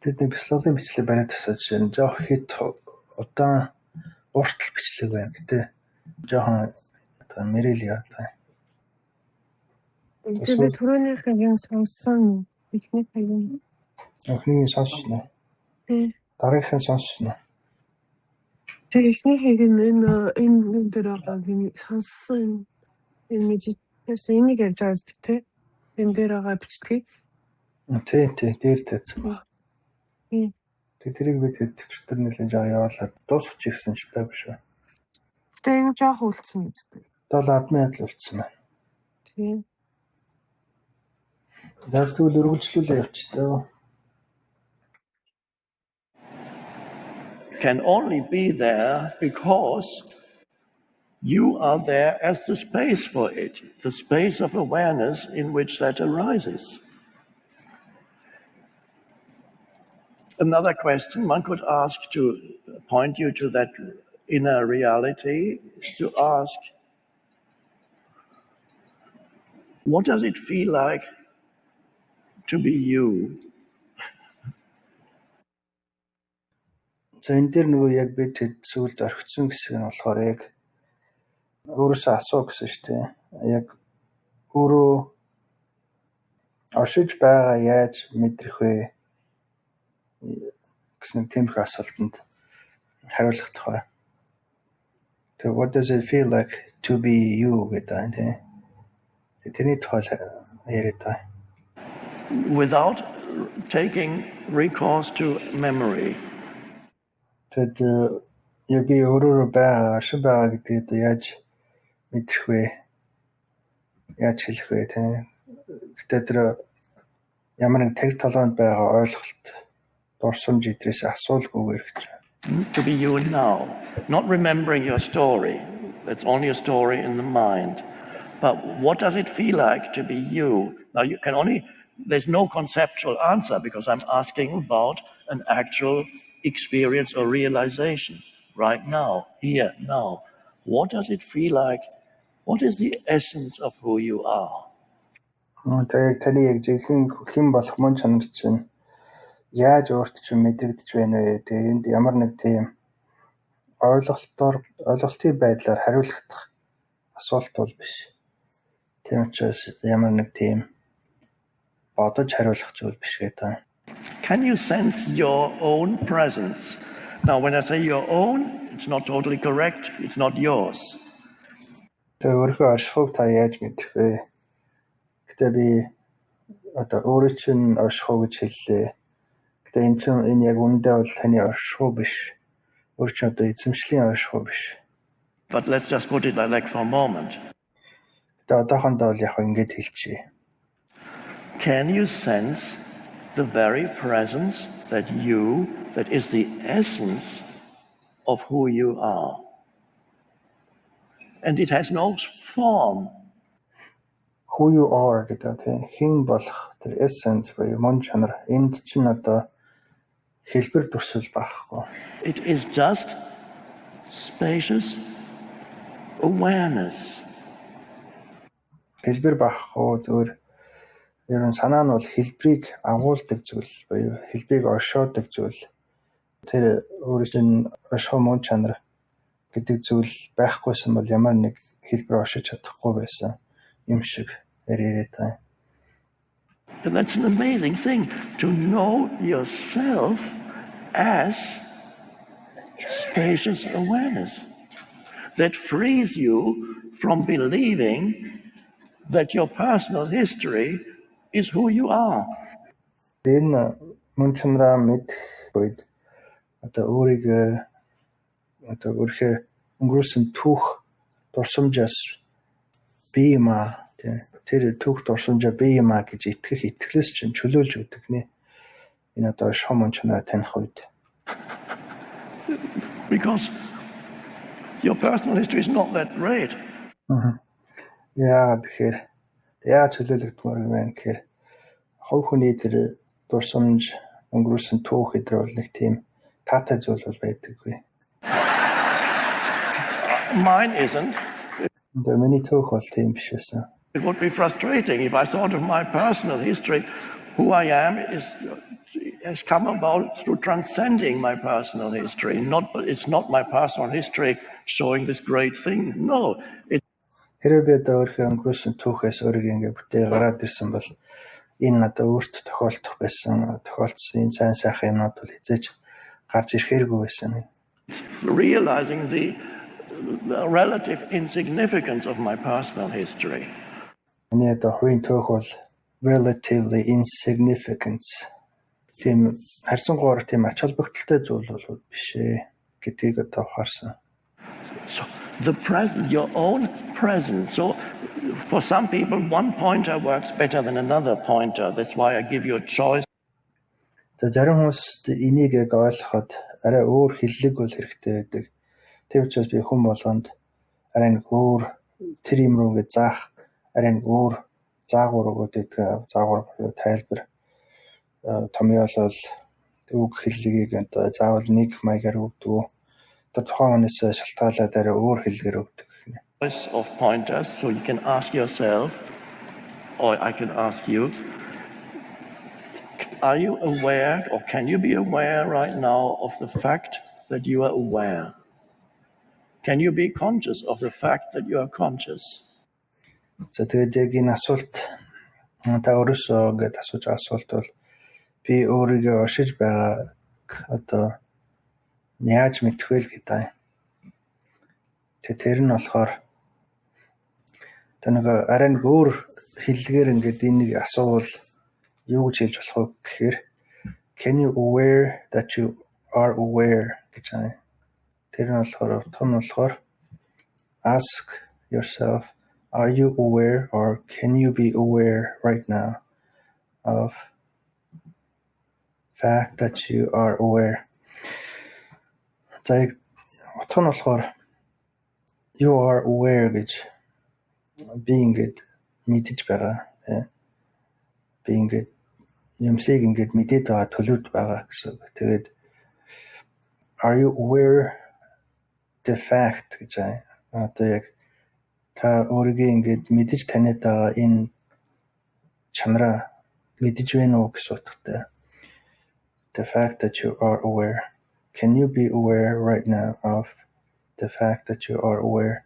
Тэдний бяцлаглалын бичлэг бариад тасаж жишээ жоох хит удаан уртл бичлэг байна гэдэг. Жохон мэрэл яа та. Би түрүүнийх юм сонссон. Ихний хаяг. Охины сонссон. Дараагийн сонссон. Тэг ихний хаяг энэ дээр байгаа сонссон. Энэ мэдээс энийг ярьж байгаа зү тэ. Энэ дээр байгаа бичлэгийг. Тий, дээр тавьсан баг. Тэг тэрийг бид өчтөр нэлээд яваалаад дуусчих гэсэн ч таа биш үү. Тэг энэ жоох үлдсэн үстэй. 7-10 л үлдсэн байна. Тийм. Заастгүй өргөлжлүүлээ явчихтаа. Can only be there because you are there as the space for it, the space of awareness in which that arises. Another question one could ask to point you to that inner reality is to ask, what does it feel like to be you? За энэ дээр нөгөө яг бид сүлд орхицсон хэсэг нь болохоор яг өөрөөсөө асуу гэсэн шүү дээ. Яг өөрөө оршиж байгаа яаж мэдрэх вэ гэсэн тиймэрхүү асуултанд хариулах тухай. Тэгээ what does it feel like to be you гэдэг нь тэрний тухай яриад байгаа. Without taking recourse to memory. Тэгэд яг би өөрөө байгаа, оршин байгаа гэдгийг яаж мэдрэх вэ? Яаж хэлэх вэ те? Гэтэ тэр ямар нэг тэр талаанд байгаа ойлголт дурсамж идрээс асуулгүйгээр гэж. To be you now, not remembering your story. That's only a story in the mind. But what does it feel like to be you? Now you can only, there's no conceptual answer because I'm asking about an actual experience or realization right now, here, now. What does it feel like? What is the essence of who you are? Таны яг зөвхөн хэн болох мөн чанар чинь яаж өөрт чинь мэдрэгдэж байна вэ? Тэгээ энд ямар нэг тийм ойлголтын байдлаар хариулагдах асуулт бол биш. Тийм учраас ямар нэг тийм бодож хариулах зүйл биш гэдэг. Can you sense your own presence? Now, when I say your own, it's not totally correct. It's not yours. Тэгээ өөрийнхөө оршихуйг та яаж мэдэх вэ? Гэтэ би одоо өөрөө чинь оршихуй гэж хэллээ. Гэтэ энэ яг үндэ бол таны оршихуй биш. Өөр чинь одоо эзэмшлийн оршихуй биш. But let's just put it like for a moment. Гэтэ одоохондоо бол яг ингэж хэлчихье. Can you sense the very presence that is the essence of who you are? And it has no form. Who you are гэдэг хэн болох тэр essence буюу мөн чанар энд чинь одоо хэлбэр төсөл байхгүй. It is just spacious awareness. Хэлбэр байхгүй зөвөр ер нь санаа нь бол хэлбэрийг агуулдаг зүйл буюу хэлбэрийг оршоодог зүйл. Тэр өөрөөр нь оршихуй мөн чанар гэдэг зүйл байхгүйсэн бол ямар нэг хэлбэр оршиж чадахгүй байсан юм шиг яриад байна. And that's an amazing thing to know yourself as spacious awareness that frees you from believing that your personal history is who you are. Энэ мөн чанараа мэдэх үед одоо өөрийнхөө өнгөрөөсөн түүх дурсамжаас би юм аа тэр түүх дурсамжаа би юм аа гэж итгэх итгэлээс чинь чөлөөлж өгдөг нэ. Энэ одоо шом мөн чанараа таних үед. Because your personal history is not that great. Тэгэхээр яаж чөлөөлөгдмөр юм бэ гэхээр хов хүний тэр дурсамж өнгөрөөсөн түүх өдр бол нэг тийм таатай зүйл бол байдаггүй. Mine isn't. Миний түүх бол тийм биш байсан. It would be frustrating if I thought of my personal history. Who I am has come about through transcending my personal history. It's not my personal history showing this great thing. No, Хэрвээ би одоо өөрийнхөө өнгөрөөсөн түүхээс өөрийгөө ингээ бүтээ гараад ирсэн бол энэ надад өөрт тохиолдсон энэ сайн сайхан юмнууд бол хизээж гарч ирэхээргүй байсан. realizing the relative insignificance of my personal history. Миний одоо хувийн түүх бол relatively insignificant. Тийм харьцангуйгаар тийм ач холбогдолтой зүйл бол биш ээ гэдгийг одоо ухаарсан. So the present, your own present. So for some people, one pointer works better than another pointer. That's why I give you a choice. Зарим хүмүүс энийг яг ойлгоход арай өөр хиллэг бол хэрэгтэй байдаг. Тэр учраас би хүн болгонд арай нэг өөр тэр юм руу ингээ заах, арай нэг өөр заагуур өгöd байдаг. Заагуур буюу тайлбар томьёолол үг хиллэгийг одоо заавал нэг маягаар өгдөг. Тэр тухайн хүнээс шалтгаалаад арай өөр хэллэгээр өгдөг. Choice of pointers, so you can ask yourself, or I can ask you, are you aware, or can you be aware right now of the fact that you are aware? Can you be conscious of the fact that you are conscious? За тэгээд яг энэ асуулт та өөрөөсөө ингээд асууж байгаа асуулт бол би өөрийгөө оршиж байгааг одоо яаж мэдэх вэ гэдэг. Тэр нь болохоор таныг арай нэг өөр хэллэгээр ингээд энийг асуувал юу гэж хэлж болох вэ гэхээр can you aware that you are aware гэж байна. Тэр нь болохоор том болохоор ask yourself, are you aware or can you be aware right now of fact that you are aware? За том болохоор you are aware гэж би ингээд мэдэж байгаа. Би ингээд юмсыг ингээд мэдээд байгаа төлөвд байгаа гэсэн. Тэгээд are you aware the fact гэж байна. Одоо яг та өөрийгөө ингээд мэдэж таниад байгаа энэ чанараа мэдэж байна уу гэсэн утгатай. The fact that you are aware. Can you be aware right now of the fact that you are aware?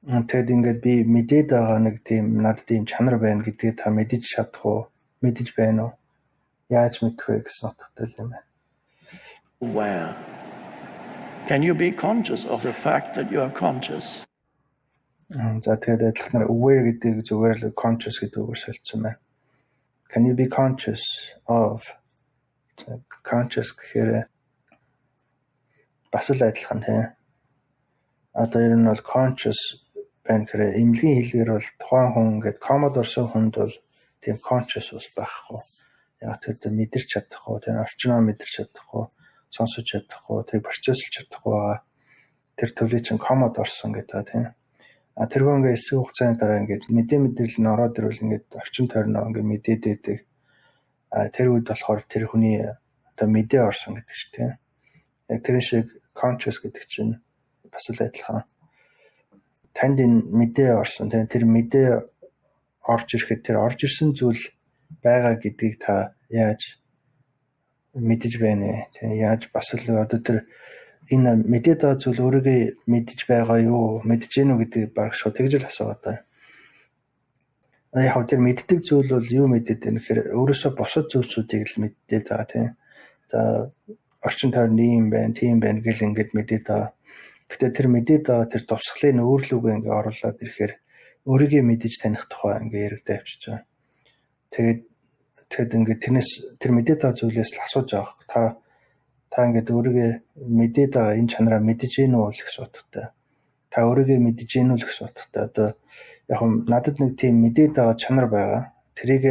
Тэгэд ингээд би мэдээд байгаа нэг тийм надад ийм чанар байна гэдгийг та мэдэж чадах уу? Мэдэж байна уу? Яаж мэдэх вэ гэсэн утгатай юм байна. Aware. Can you be conscious of the fact that you are conscious? За тэгээд адилханаар aware гэдэг зүгээр л conscious гэдэг үгээр солилцсон байна. Can you be conscious of? Conscious гэхээр бас л адилхан тийм. Одоо ер нь бол conscious байна гэхээр эмнэлгийн хэлээр бол тухайн хүн ингээд комод орсон хүнд бол тийм conscious ус байхгүй. Яг тэр мэдэрч чадахгүй, тийм орчноо мэдэрч чадахгүй, сонсож чадахгүй, тэр процессолж чадахгүй байгаа. Тэр төвлөө чинь комод орсон гэдэг тийм. Тэр хүн ингээд эсрэг хугацааны дараа ингээд мэдээлэл нь ороод ирвэл ингээд орчин тойрноо ингээд мэдээд байдаг. Тэр үед болохоор тэр хүний одоо мэдээ орсон гэдэг чинь тийм. Яг тэр шиг conscious гэдэг чинь бас л адилхан. Танд энэ мэдээ орсон тийм тэр мэдээ орж ирэхэд тэр орж ирсэн зүйл байгаа гэдгийг та яаж мэдэж байна вэ? Тийм яаж бас л одоо тэр энэ мэдээд байгаа зүйл өөрийгөө мэдэж байгаа юу? Мэдэж гэнэ үү гэдгийг баг шууд тэгж л асуугаад байна. Яг тэр мэддэг зүйл бол юу мэдээд байна гэхээр өөрөөсөө босод зүйлсүүдийг л мэдээд байгаа тийм. За орчин тойрны юм байна, тийм байна гэл ингээд мэдээд байгаа. Гэтэ тэр мэдээд байгаа тэр тусгалын өөрлөгөө ингээд оруулаад ирэхээр өөрийгөө мэдэж таних тухай ингээд яригдаа авчиж байгаа. Тэгээд ингээд тэрнээс тэр мэдээд байгаа зүйлээс л асууж байгаа. Та ингээд өөрийгөө мэдээд байгаа энэ чанараа мэдэж гэнэ үү гэх асуудалтай. Та өөрийгөө мэдэж гэнэ үү гэх асуудалтай. Одоо яг надад нэг тийм мэдээд байгаа чанар байгаа. Тэрийг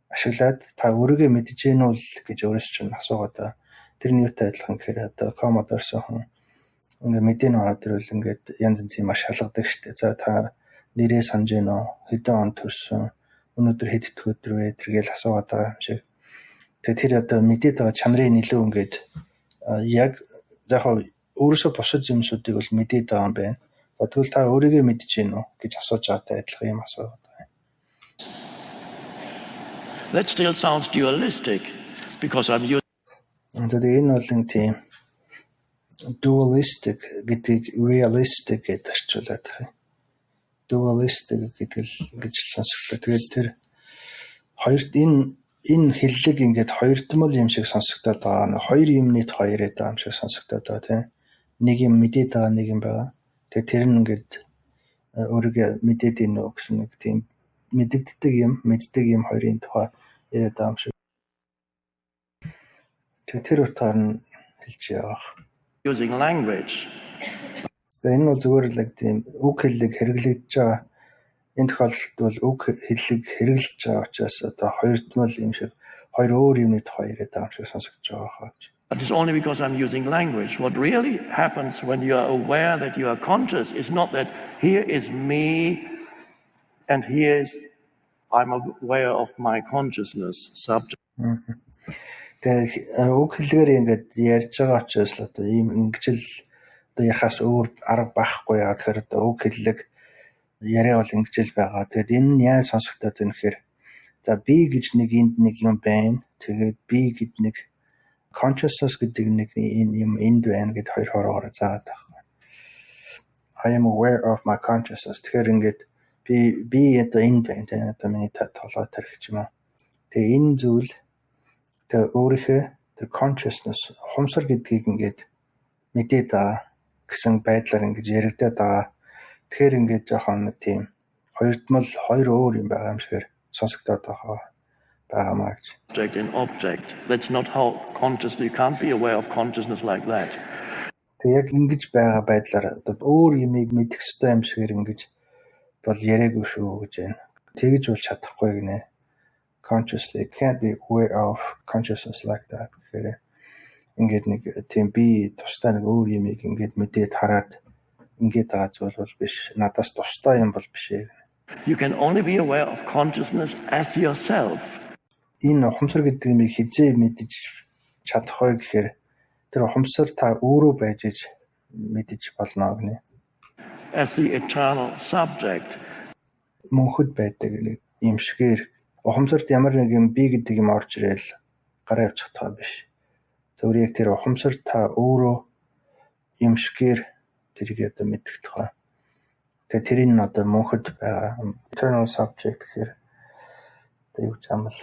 ашиглаад та өөрийгөө мэдэж гэнэ үү гэж өөрөөс чинь асуугаад тэр нь юутай адилхан гэхээр одоо комод орсон хүн ингээд мэдэн аваад ирвэл ингээд янз янз юм шалгадаг штэ. За та нэрээ санаж гэнэ үү? Хэдэн он төрсөн? Өнөөдөр хэд дэх өдөр вэ? Тэргээл асуугаад байгаа юм шиг. Тэгээд тэр одоо мэдээд байгаа чанарын илүү ингээд яг яг өөрөөсөө босож юмсуудыг бол мэдээд байгаа юм байна. Тэгвэл та өөрийгөө мэдэж гэнэ үү гэж асууж байгаатай адилхан юм асуугаад байна. That still sounds dualistic because I'm using Тэгээд энэ бол нэг тийм dualistic гэдгийг realistic гэж орчуулад байгаа. Dualistic гэдэг л ингэж сонсогддог. Тэгээд тэр хоёрт энэ хэллэг ингээд хоёрдмол юм шиг сонсогдоод байгаа. Хоёр юмнийт хоёр гэдэг юм шиг сонсогдоод байгаа тийм. Нэг юм мэдээд байгаа, нэг юм байгаа. Тэгээд тэр нь ингээд өөрийгөө мэдээд ийн үү гэсэн нэг тийм мэддэг юм хоёрын тухай яриад байгаа юм шиг. Тэр утгаар нь хэлж явах. using language. Тэгээд энэ бол зүгээр л тийм үг хэллэг хэрэглэгдэж байгаа. Энэ тохиолдолд бол үг хэллэг хэрэглэж байгаа учраас одоо хоёрдмол юм шиг хоёр өөр юмны тухай яриад байгаа юм шиг сонсогдож байгаа хаа. But it's only because I'm using language. What really happens when you are aware that you are conscious is not that here is me and here is I'm aware of my consciousness subject. Тэгээд үг хэллэгээр ингээд ярьж байгаа учраас л одоо ийм ингэж л одоо ярахаас өөр арга байхгүй яа. Тэгэхээр одоо үг хэллэг яриа бол ингэж л байгаа. Тэгээд энэ нь яаж сонсогдоод байна гэхээр за би гэж нэг энд нэг юм байна. Тэгээд би гэд нэг consciousness гэдэг нэг юм энд байна гэд хоёр хоороогоор заагаад байгаа. I am aware of my consciousness. Тэгэхээр ингээд би одоо энд байна. Тэгээд одоо миний толгой тархич юм аа. Тэгээд энэ зүйл тэр өөрийнхөө тэр consciousness хумсар гэдгийг ингээд мэдээд байгаа гэсэн байдлаар ингэж яригдаад байгаа. Тэгэхээр ингээд жоохон нэг тийм хоёрдмол хоёр өөр юм байгаа юм шигээр сонсогдоод байгаамаа гэж. Object in object. That's not how consciously you can't be aware of consciousness like that. Тэг яг ингэж байгаа байдлаар одоо өөр юмыг мэдэх ёстой юм шигээр ингэж бол яриаггүй шүү гэж байна. Тэгж бол чадахгүй гинэ. Consciously can't be aware of consciousness like that. Тэгэхээр ингээд нэг тийм би тусдаа нэг өөр юмыг ингээд мэдээд хараад ингээд байгаа зүйл бол биш. Надаас тусдаа юм бол биш ээ. You can only be aware of consciousness as yourself. Энэ ухамсар гэдэг юмыг хизээ мэдэж чадах вэ гэхээр тэр ухамсар та өөрөө байж иж мэдэж болно гинэ. As the eternal subject. Мөнхөд байдаг нэг юм шигээр ухамсарт ямар нэг юм би гэдэг юм орж ирэл гараа явчих таа биш. Тэгвэл яг тэр ухамсар та өөрөө юм шигээр тэрийг одоо мэдэх тухай. Тэгээ тэрийг нь одоо мөнхөд байгаа eternal subject гэхээр одоо юу ч амл.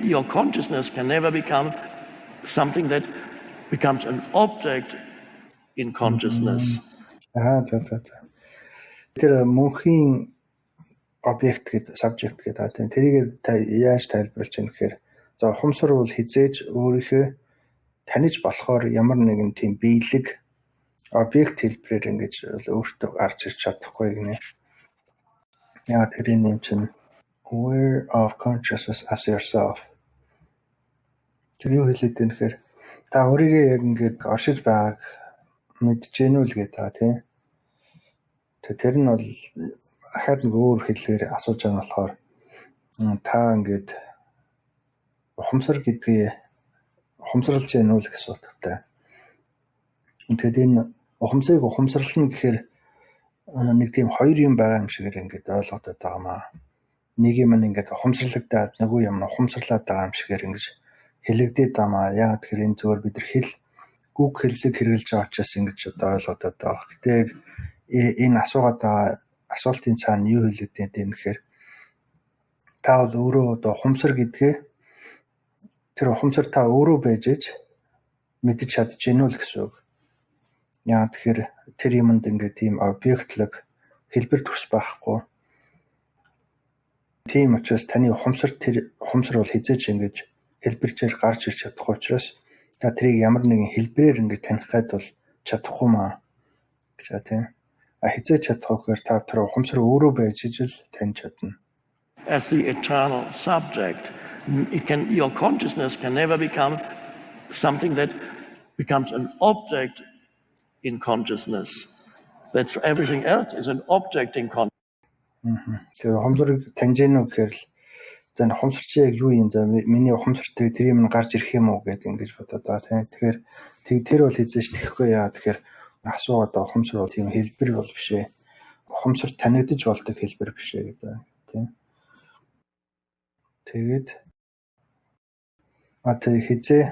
Your consciousness can never become something that becomes an object in consciousness. За. Тэр мөнхийн объект гэдэг subject гэдэг. Тэрийг яаж тайлбарлаж байна гэхээр за ухамсар бол хизээж өөрийнхөө таних болохоор ямар нэгэн тийм биелэг объект хэлбэрээр ингэж өөртөө гарч ирч чадахгүй гинэ. Яагаад тэр юм чинь aware of consciousness as yourself. Тэр юу хэлээд байна гэхээр та өөрийгөө яг ингэж оршиж байгааг мэдж гэнэ үл гэдэг тийм. Тэр нь бол ахаад нэг өөр хэллэгээр асууж байгаа болохоор та ингээд ухамсар гэдгийг ухамсарлаж яана уу гэх асуудалтай. Тэгээд энэ ухамсарыг ухамсарлана гэхээр нэг тийм хоёр юм байгаа юм шигээр ингээд ойлгоод байгаамаа. Нэг юм ингээд ухамсарлагдаад нөгөө юм нь ухамсарлаад байгаа юм шигээр ингэж хэлэгдээд байгаамаа. Яагаад тэгэхээр энэ зөвөр бид нар үг хэллэг хэрэгжилж байгаа учраас ингэж одоо ойлгоод байгаа. Гэтэ энэ асуугаад байгаа асуултын цаана юу хэлээд байна гэхээр та бол өөрөө одоо ухамсар гэдгээ тэр ухамсар та өөрөө байж иж мэдэж чадж гэнэ үү гэсэн үг. Яа тэгэхээр тэр юмд ингээд тийм объектлог хэлбэр төс байхгүй. Тийм учраас таны ухамсар бол хизээч ингэж хэлбэрчээр гарч ирч чадахгүй учраас та тэрийг ямар нэгэн хэлбэрээр ингэж таних гад бол чадахгүй маа гэж тийм. Хизээч чадахгүй гэхээр та тэр ухамсар өөрөө байж иж л таних чадна. As the eternal subject, your consciousness can never become something that becomes an object in consciousness. That's everything else is an object in consciousness. Тэгээ ухамсарыг таньж гэнэ үү гэхээр л за ухамсар чи яг юу юм за миний ухамсартай тэр юм гарч ирэх юм уу гэдэг ингэж бодоод байгаа тийм. Тэгэхээр тэр бол хизээч тэхгүй яа тэгэхээр асуугаад ухамсар бол тийм хэлбэр бол биш ээ. Ухамсар танигдж болдог хэлбэр биш ээ гэдэг тийм. Тэгээд хизээ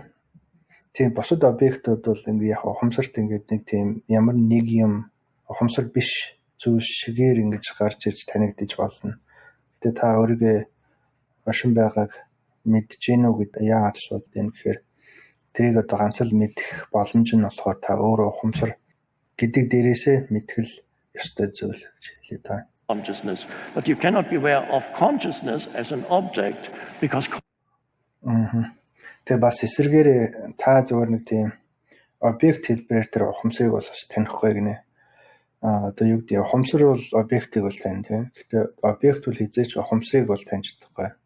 тийм бусад объектууд бол ингээ яг ухамсарт ингээд нэг тийм ямар нэг юм ухамсар биш зүйл шигээр ингэж гарч ирж танигдаж болно. Гэтэ та өөрийгөө оршин байгааг мэдж гин үү гэдэг яагаад асуудаг юм гэхээр тэрийг одоо ганц л мэдэх боломж нь болохоор та өөрөө ухамсар гэдэг дээрээсээ мэдгэл ёстой зүйл гэж хэлээ та. Consciousness, but you cannot be aware of consciousness as an object because Тэгээ бас эсэргээр та зөвөр нэг тийм объект хэлбэрээр тэр ухамсарыг бол бас танихгүй гинэ. Одоо юу гэдэг ухамсар бол объектыг бол тань тийм. Гэтэ объект бол хизээч ухамсарыг бол таньж чадахгүй.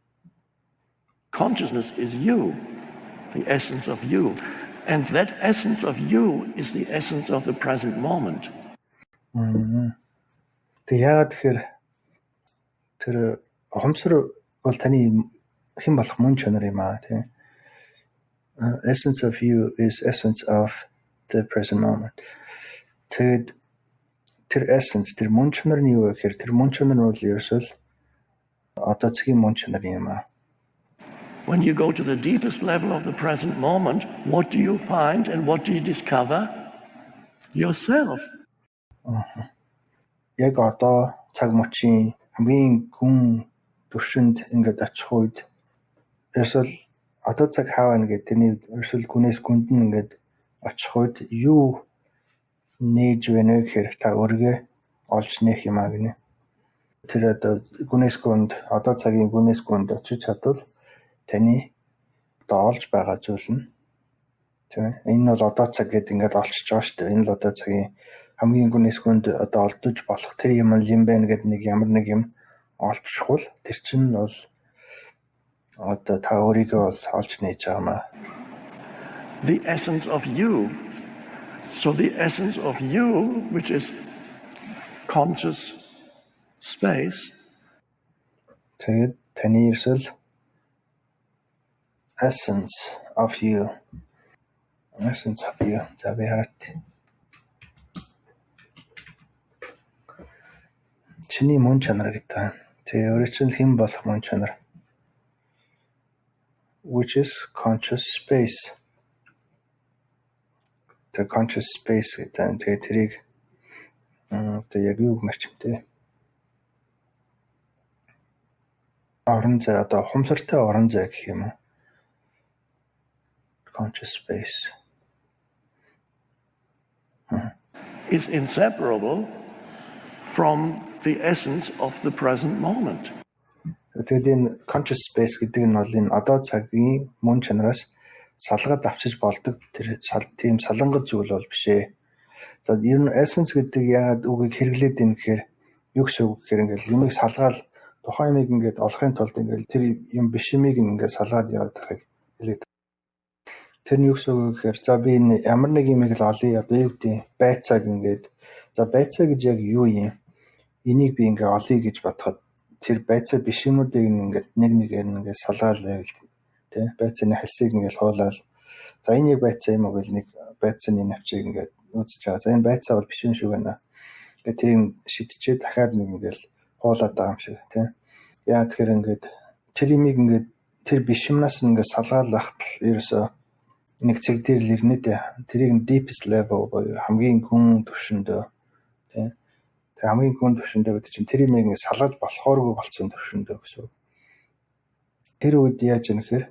Consciousness is you, the essence of you, and that essence of you is the essence of the present moment. Тэгээ яагаад тэгэхээр тэр ухамсар бол таны хэн болох мөн чанар юм аа тийм. Essence of you is essence of the present moment. Тэгээд тэр essence тэр мөн чанар нь юу вэ гэхээр тэр мөн чанар нь бол ерөөсөө одоо цагийн мөн чанар юм аа. When you go to the deepest level of the present moment, what do you find and what do you discover? Yourself. Яг одоо цаг мөчийн хамгийн гүн төвшөнд ингээд очих үед ерөөсөө одоо цаг хаав ингээд тэрний ерөөсөө гүнээс гүнд нь ингээд очих үед юу нээж байна вэ гэхээр та өөрийгөө олж нээх юм аа гинэ. Тэр одоо гүнээс гүнд одоо цагийн гүнээс гүнд очиж чадвал таны одоо олж байгаа зүйл нь тийм энэ бол одоо цаг гэдэг ингээд олчж байгаа шүү дээ. Энэ л одоо цагийн хамгийн гүнээс гүнд одоо олдож болох тэр юм байна гэдэг нэг ямар нэг юм олчихвол тэр чинь бол одоо та өөрийгөө бол олж нээж байгаа маа. The essence of you. So the essence of you, which is conscious space. Тэгээд таны ерсөл essence of you. Essence of you. За би хараад. Чиний мөн чанар гэдэг. Тэгээ өөрөө чинь хэн болох мөн чанар. Which is conscious space. The conscious space гэдэг. Тэгээ тэрийг одоо яг юу гэмээр чимтэй. Орон зай одоо ухамсартай орон зай гэх юм уу. Conscious space. Is inseparable from the essence of the present moment. Тэгээд энэ conscious space гэдэг нь бол энэ одоо цагийн мөн чанараас салгаад авчиж болдог тэр тийм салангат зүйл бол биш ээ. За ер нь essence гэдэг яагаад үгийг хэрэглээд юм гэхээр юу гэсэн үг гэхээр ингээл юмыг салгаал тухайн юмыг ингээд олохын тулд ингээл тэр юм биш юмыг ингээд салгаад яваад байхыг хэлээд. Тэр нь юу гэсэн үг гэхээр за би энэ ямар нэг юмыг л олъё одоо юу гэдэг байцааг ингээд за байцаа гэж яг юу юм? Энийг би ингээд олъё гэж бодоход тэр байцаа биш юмнуудыг ингээд нэг нэгээр ингээд салгаал байвал тий байцааны хальсыг ингээд хуулаад за энэ яг байцаа юм уу гэл нэг байцааны навчийг ингээд үзэж байгаа. За энэ байцаа бол биш юм шиг байна. Ингээд тэрийг шидчихээ дахиад нэг ингээд хуулаад байгаа юм шиг тий. Яа тэгэхээр ингээд тэр юмыг ингээд тэр биш юмнаас ингээд салгаал ахт л ерөөсөө нэг цэг дээр л ирнэ дээ. Тэрийг deepest level буюу хамгийн гүн түвшиндөө тий. Тэг хамгийн гүн түвшиндөө гэдэг чинь тэр юмыг ингээд салгаж болохооргүй болцсон түвшиндөө гэсэн. Тэр үед яаж юм гэхээр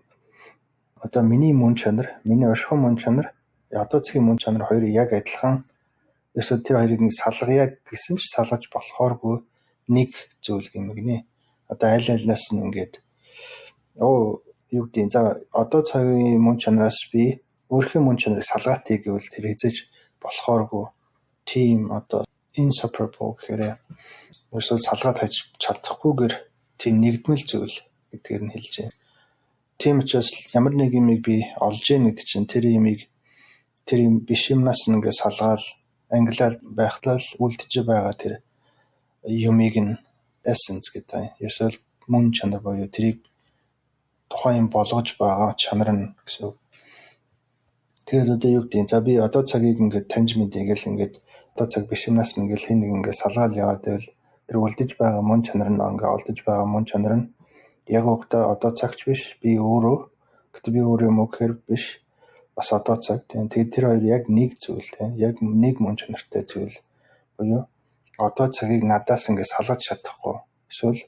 одоо миний мөн чанар, миний оршихуй мөн чанар, одоо цагийн мөн чанар хоёрыг яг адилхан ерөөсөө тэр хоёрыг нэг салгая гэсэн ч салгаж болохооргүй нэг зүйл гэмгэнэ. Одоо аль алиас нь ингээд юу гэдэг за одоо цагийн мөн чанараас би өөрхийн мөн чанарыг салгаатыг гэвэл тэр хязгаарч болохооргүй тийм одоо inseparable гэхээр ерөөсөө салгаад хаж чадахгүйгээр тийм нэгдмэл зүйл гэдгээр нь хэлж байна. Тийм учраас ямар нэг юмыг би олж яах гэдэг чинь тэр юмыг тэр юм биш юмнаас ингээд салгаал англиар байхлаа л үлдэж байгаа тэр юмыг нь essence гэдэг. Ерөөсөө мөн чанар боيو тэрийг тухайн юм болгож байгаа чанар нь гэсэн. Тэгээд одоо юу гэдэг за би одоо цагийг ингээд таньж мэдээгээл ингээд одоо цаг биш юмнаас ингээд хин нэг ингээд салгаал яваад байвал тэр үлдэж байгаа мөн чанар нь ингээд олдож байгаа мөн чанар нь Яг одоо цагч биш, би өөрөө. Гэтэ би өөрөө юм уу гэхээр биш. Бас одоо цаг тийм. Тэгээд тэр хоёр яг нэг зүйл тийм. Яг нэг мөн чанартай зүйл. Буюу одоо цагийг надаас ингээд салгаж чадахгүй. Эсвэл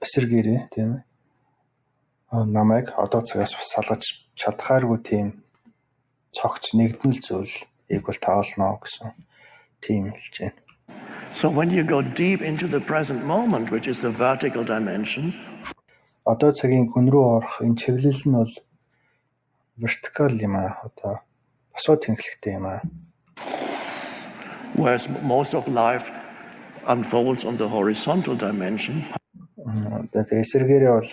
эсэргээрээ тийм. Намайг одоо цагаас бас салгаж чадхааргүй тийм цогц нэгдмэл зүйлийг бол тоолно гэсэн тийм хэлж байна. So when you go deep into the present moment, which is the vertical dimension, Одоо цагийн гүн рүү орох энэ чиглэл нь бол вертикал юм аа. Одоо босоо тэнхлэгтэй юм аа. whereas most of life unfolds on the horizontal dimension, Тэгээд эсэргээрээ бол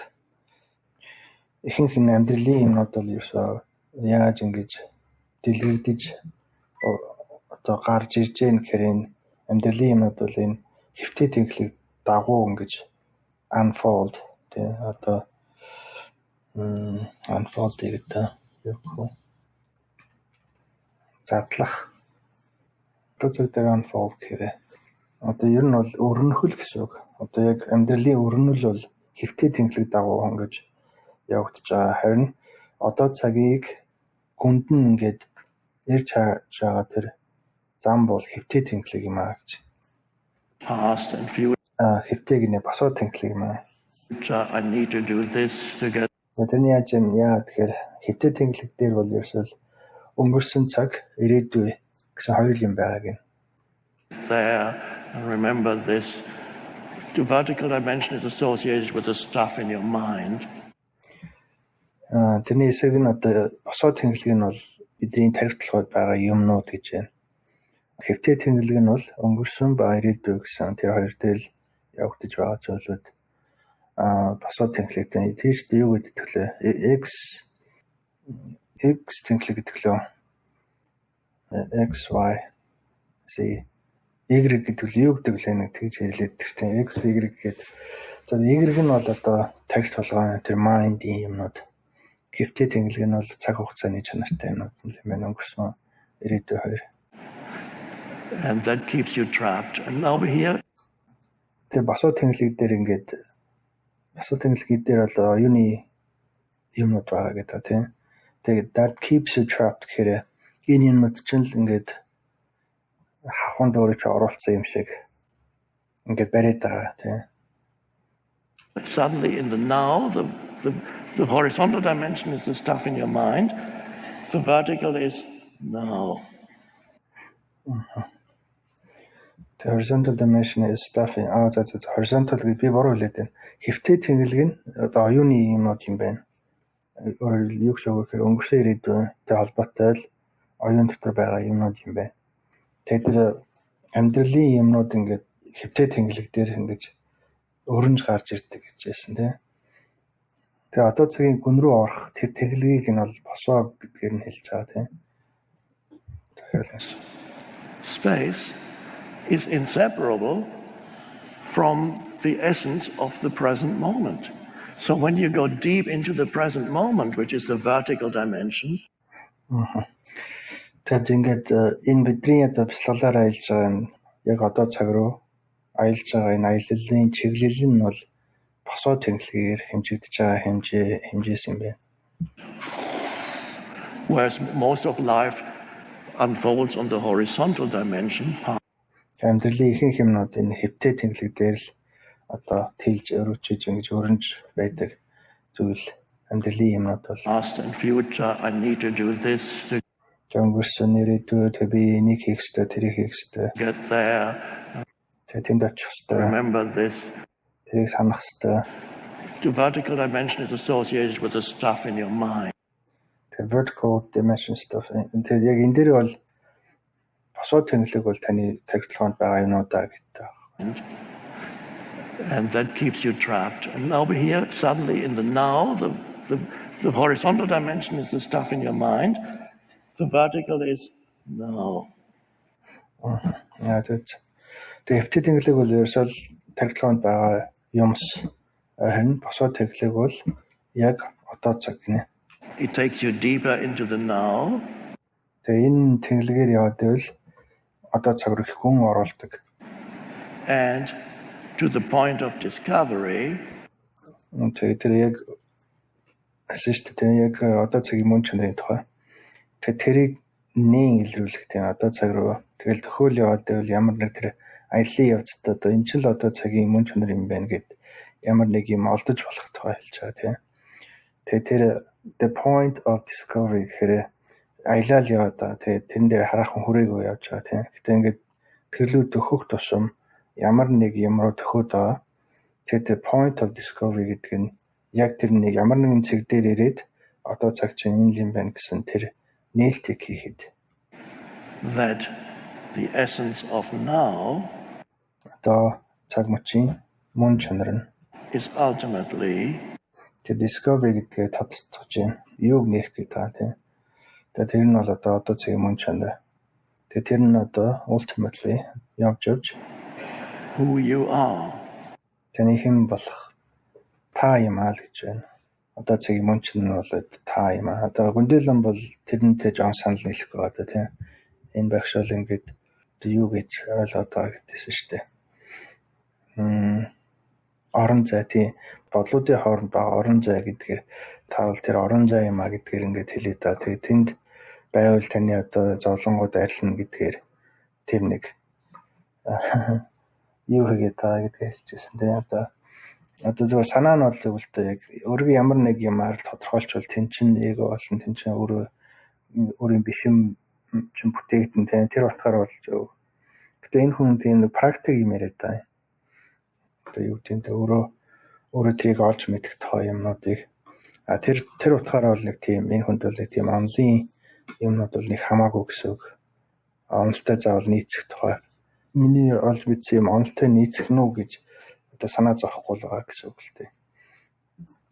ихэнх энэ амьдралын юмнууд бол ерөөсөө яаж ингэж дэлгэгдэж одоо гарч ирж гэн гэхээр энэ амьдралын юмнууд бол энэ хэвтээ тэнхлэг дагуу ингэж unfold тий одоо unfold гэдэг юу гэх задлах одоо цаг дээр unfold гэхээр одоо ер нь бол өрнөхөл гэсэн үг. Одоо яг амьдралын өрнөл бол хэвтээ тэнхлэг дагуу ингэж явагдаж байгаа. Харин одоо цагийг гүнд нь ингээд ирж хааж байгаа тэр зам бол хэвтээ тэнхлэг юм аа гэж. past and future, Хэвтээ гинэ босоо тэнхлэг юм аа. I need to do this to get Тэрний яаж юм яа тэгэхээр хэвтээ тэнхлэг дээр бол ерөөсөө өнгөрсөн цаг ирээдүй гэсэн хоёр юм байгааг нь. there and remember this. The vertical dimension is associated with the stuff in your mind. Тэрний эсрэг нь одоо босоо тэнхлэг нь бол бидний тархитлахад байгаа юмнууд гэж байна. Хэвтээ тэнхлэг нь бол өнгөрсөн ба ирээдүй гэсэн тэр хоёр дээр л явагдаж байгаа зүйлүүд. Босоо тэнхлэгтэй тийш юу гэдэг вэ? X тэнхлэг гэдэг лөө. X, Y, Z, Y гэдэг л юу гэдэг вэ? Нэг тэгж хэлээд тийм X, Y гэдэг. За Y нь бол одоо тархи толгойн тэр mind-ийн юмнууд. Хэвтээ тэнхлэг нь бол цаг хугацааны чанартай юмнууд юм байна. Өнгөрсөн ирээдүй хоёр. And that keeps you trapped. And over here, Тэр босоо тэнхлэг дээр ингээд босоо тэнхлэг дээр бол юуны юмнууд байгаа гэдэг тийм. Тэгээд that keeps you trapped гэхээр энэ юмнууд чинь л ингээд хавханд өөрөө ч оруулсан юм шиг ингээд бариад байгаа тийм. suddenly in the now, the horizontal dimension is the stuff in your mind. The vertical is now. The horizontal dimension is stuff in horizontal гэдэг би буруу хэлээд байна. Хэвтээ тэнхлэг нь одоо оюуны юмнууд юм байна. Өөрөөр юу гэж өгөхээр өнгөрсөн ирээдүйтэй холбоотой л оюун дотор байгаа юмнууд юм байна. Тэгээд тэр амьдралын юмнууд ингээд хэвтээ тэнхлэг дээр ингэж өрнж гарч ирдэг гэж байсан тийм. Тэгээ одоо цагийн гүн рүү орох тэр тэнхлэгийг нь бол босоо гэдгээр нь хэлж байгаа тийм. Тэгэхээр Space is inseparable from the essence of the present moment. So when you go deep into the present moment, which is the vertical dimension, тэгээд ингээд энэ бидний одоо бяцлаглаар аялж байгаа нь яг одоо цаг руу аялж байгаа энэ аяллалын чиглэл нь бол босоо тэнхлэгээр хэмжигдэж байгаа хэмжээс юм байна. whereas most of life unfolds on the horizontal dimension, Амьдралын ихэнх юмнууд энэ хэвтээ тэнхлэг дээр л одоо тэлж өрөвчөж ингэж өрнж байдаг зүйл амьдралын юмнууд бол past and future, I need to do this to өнгөрсөн ирээдүй тэг би энийг хийх ёстой, тэрийг хийх ёстой. get there. Тэг тэнд очих ёстой. Remember this. Тэрийг санах ёстой. The vertical dimension is associated with the stuff in your mind. The vertical dimension stuff. Тэгээд яг энэ дээр бол босоо тэнхлэг бол таны тархитлогоонд байгаа юмнуудаа гэдэг. And that keeps you trapped. And over here, suddenly in the now, the horizontal dimension is the stuff in your mind. The vertical is now. Тэгээд хэвтээ тэнхлэг бол ерөөсөө тархитлогоонд байгаа юмс. Харин босоо тэнхлэг бол яг одоо цаг гинэ. It takes you deeper into the now. Тэгээ энэ тэнхлэгээр яваад байвал одоо цаг руу их гүн оруулдаг. And to the point of discovery, Тэгээ тэр яг assist яг одоо цагийн мөн чанарын тухай. Тэгээ тэрийг нээн илрүүлэх тийм одоо цаг руу тэгэл төхөөл яваад байвал ямар нэг тэр аяллаа явцдаа одоо энэ ч л одоо цагийн мөн чанар юм байна гэд ямар нэг юм олдож болох тухай хэлж байгаа тийм. Тэгээ тэр the point of discovery гэхээр аялал яваад байгаа. Тэгээ тэрэн дээр хараахан хүрээгүй явж байгаа тийм. Гэтэ ингээд тэрлүү төхөх тусам ямар нэг юм руу төхөөд байгаа. Тэгээ the point of discovery гэдэг нь яг тэр нэг ямар нэгэн цэг дээр ирээд одоо цаг чинь энэ юм байна гэсэн тэр нээлтийг хийхэд. That the essence of now Одоо цаг мөчийн мөн чанар нь is ultimately тэр discovery гэдгээ тодтолж байна. Юуг нээх гэдэг байгаа тийм. Тэгээ тэр нь бол одоо цагийн мөн чанар. Тэгээ тэр нь одоо ultimately явж who you are. таны хэн болох та юм аа л гэж байна. Одоо цагийн мөн чанар бол та юм аа. Одоо Гүндэлэн бол тэрнтэй жоон санал нийлэх байгаа тийм. Энэ багшаал ингээд юу гэж ойлгоод байгаа гэдээсэн шүү дээ. Орон зай тийм бодлуудын хооронд байгаа орон зай гэдгээр таавал тэр орон зай юм а гэдгээр ингээд хэлээд та. Тэгээ тэнд байвал таны одоо зовлонгууд арилна гэдгээр тэр нэг юу хийгээд байгаа гэдгээр хэлчихсэн тийм. Одоо зөвхөн санаа нь бол зөвлөлтөө яг өөрийн ямар нэг юмар тодорхойлчвал тэн чин эго болон тэн чин өөрийн биш юм чин бүтээгдэн тийм тэр утгаар болж өв. Гэтэ энэ хүн тийм нэг практик юм яриад байгаа. Одоо юу гэдэг нь өөрөө трийг олж мэдэх тухай юмнуудыг тэр утгаараа бол нэг тийм энэ хүнд бол нэг тийм онлын юмнууд бол нэг хамаагүй гэсэн үг. Онолтой заавал нийцэх тухай. Миний олж мэдсэн юм онолтой нийцэх нү гэж одоо санаа зовхгүй л байгаа гэсэн үг л дээ.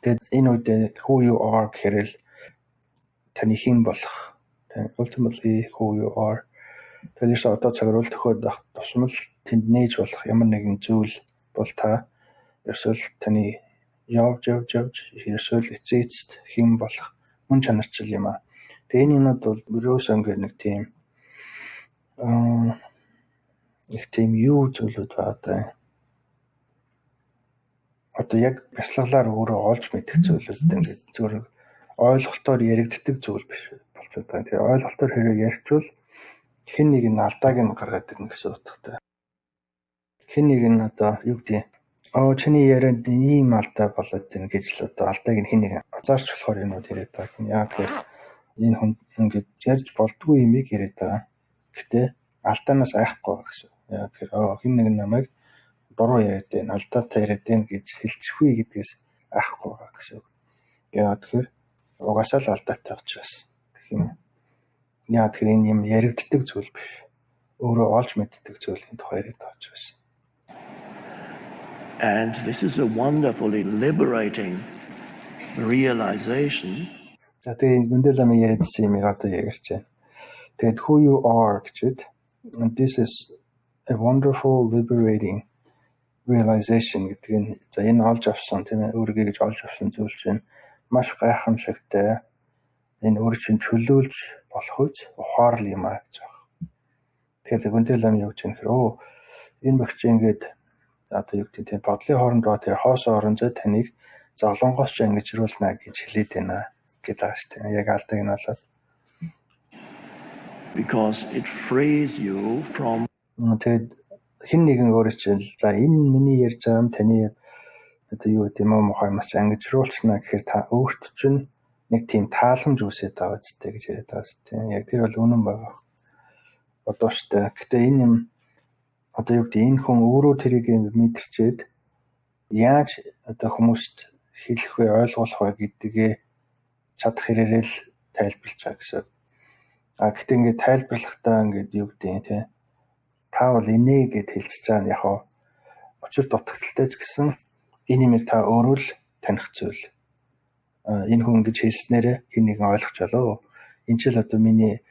Тэгээд энэ үед who you are гэхээр л таны хэн болох. Ultimately who you are. Тэрээс одоо цагаар төхөөд байх тусмал тэнд нээж болох ямар нэгэн зүйл бол та ерөөсөл таны явж ерөөсөл эцээцт хэн болох мөн чанарчил юм аа. Тэгээ энэ юмуд бол ерөөсөө ингээд нэг тийм их тийм юу зүйлүүд байгаа. Одоо яг бясалгалаар өөрөө олж мэдэх зүйлүүд ингээд зөвхөн ойлголтоор яригддаг зүйл биш болчиход байгаа. Тэгээ ойлголтоор хэрэг ярьчвал хэн нэг нь алдааг нь гаргаад ирнэ гэсэн утгатай. Хэн нэг нь одоо юу гэдэг чиний ярианд ийм алдаа болоод байна гэж л одоо алдааг нь хэн нэг азаарч болохоор юмуд яриад байгаа. Яг тэгэхээр энэ хүн ингээд ярьж болдгүй юмыг яриад байгаа. Гэтэ алдаанаас айхгүй байгаа гэсэн. Яг тэгэхээр хэн нэг намайг буруу яриад байна, алдаатай яриад байна гэж хэлчихвээ гэдгээс айхгүй байгаа гэсэн. Яг тэгэхээр угаасаа л алдаатай учраас гэх юм. Яг тэгэхээр энэ юм яригддаг зүйл биш. Өөрөө олж мэддэг зүйлийн тухай яриад байгаа учраас. And this is a wonderfully liberating realization. Тэгээд Гүндэлэн яриадсан юмыг одоо ярьж байна. Тэгээд who you are гэчихэд this is a wonderful liberating realization гэдэг нь за энэ олж авсан тийм ээ өөрийгөө гэж олж авсан зүйл чинь маш гайхамшигтай энэ өөр чинь чөлөөлж болох үз ухаарл юм аа гэж байна. Тэгэхээр Гүндэлэн юу гэж нэхэр энэ багч ингээд одоо юу гэдэг тийм бодлын хооронд ба тэр хоосоо орон зай таныг зовлонгоос ч ангижруулна гэж хэлээд байна гэдэг байгаа шүү дээ. Яг алдааг нь болоод because it frees you from тэгээд хэн нэгэн өөрөө чинь за энэ миний ярьж байгаа юм таны одоо юу гэдэг юм уу махаас ангижруулчихна гэхээр та өөрт чинь нэг тийм тааламж үүсээд байгаа зүтэй гэж яриад байгаа зү. Яг тэр бол үнэн байгаа. Одоо штэ. Гэтэ энэ юм одоо юу гэдэг энэ хүн өөрөө тэрийг мэдэрчээд яаж одоо хүмүүст хэлэх вэ ойлгуулах вэ гэдгээ чадах хэрэгэл тайлбарлаж байгаа гэсэн. Гэтэ ингээд тайлбарлахдаа ингээд юу гэдэг тийм та бол инээ гэд хэлчихэж байгаа нь яг учир дутагдaltaй ч гэсэн энэ юмыг та өөрөө л таних зүйл. Энэ хүн ингэж хэлснээрээ хэн нэгэн ойлгож болоо. Энэ ч л одоо миний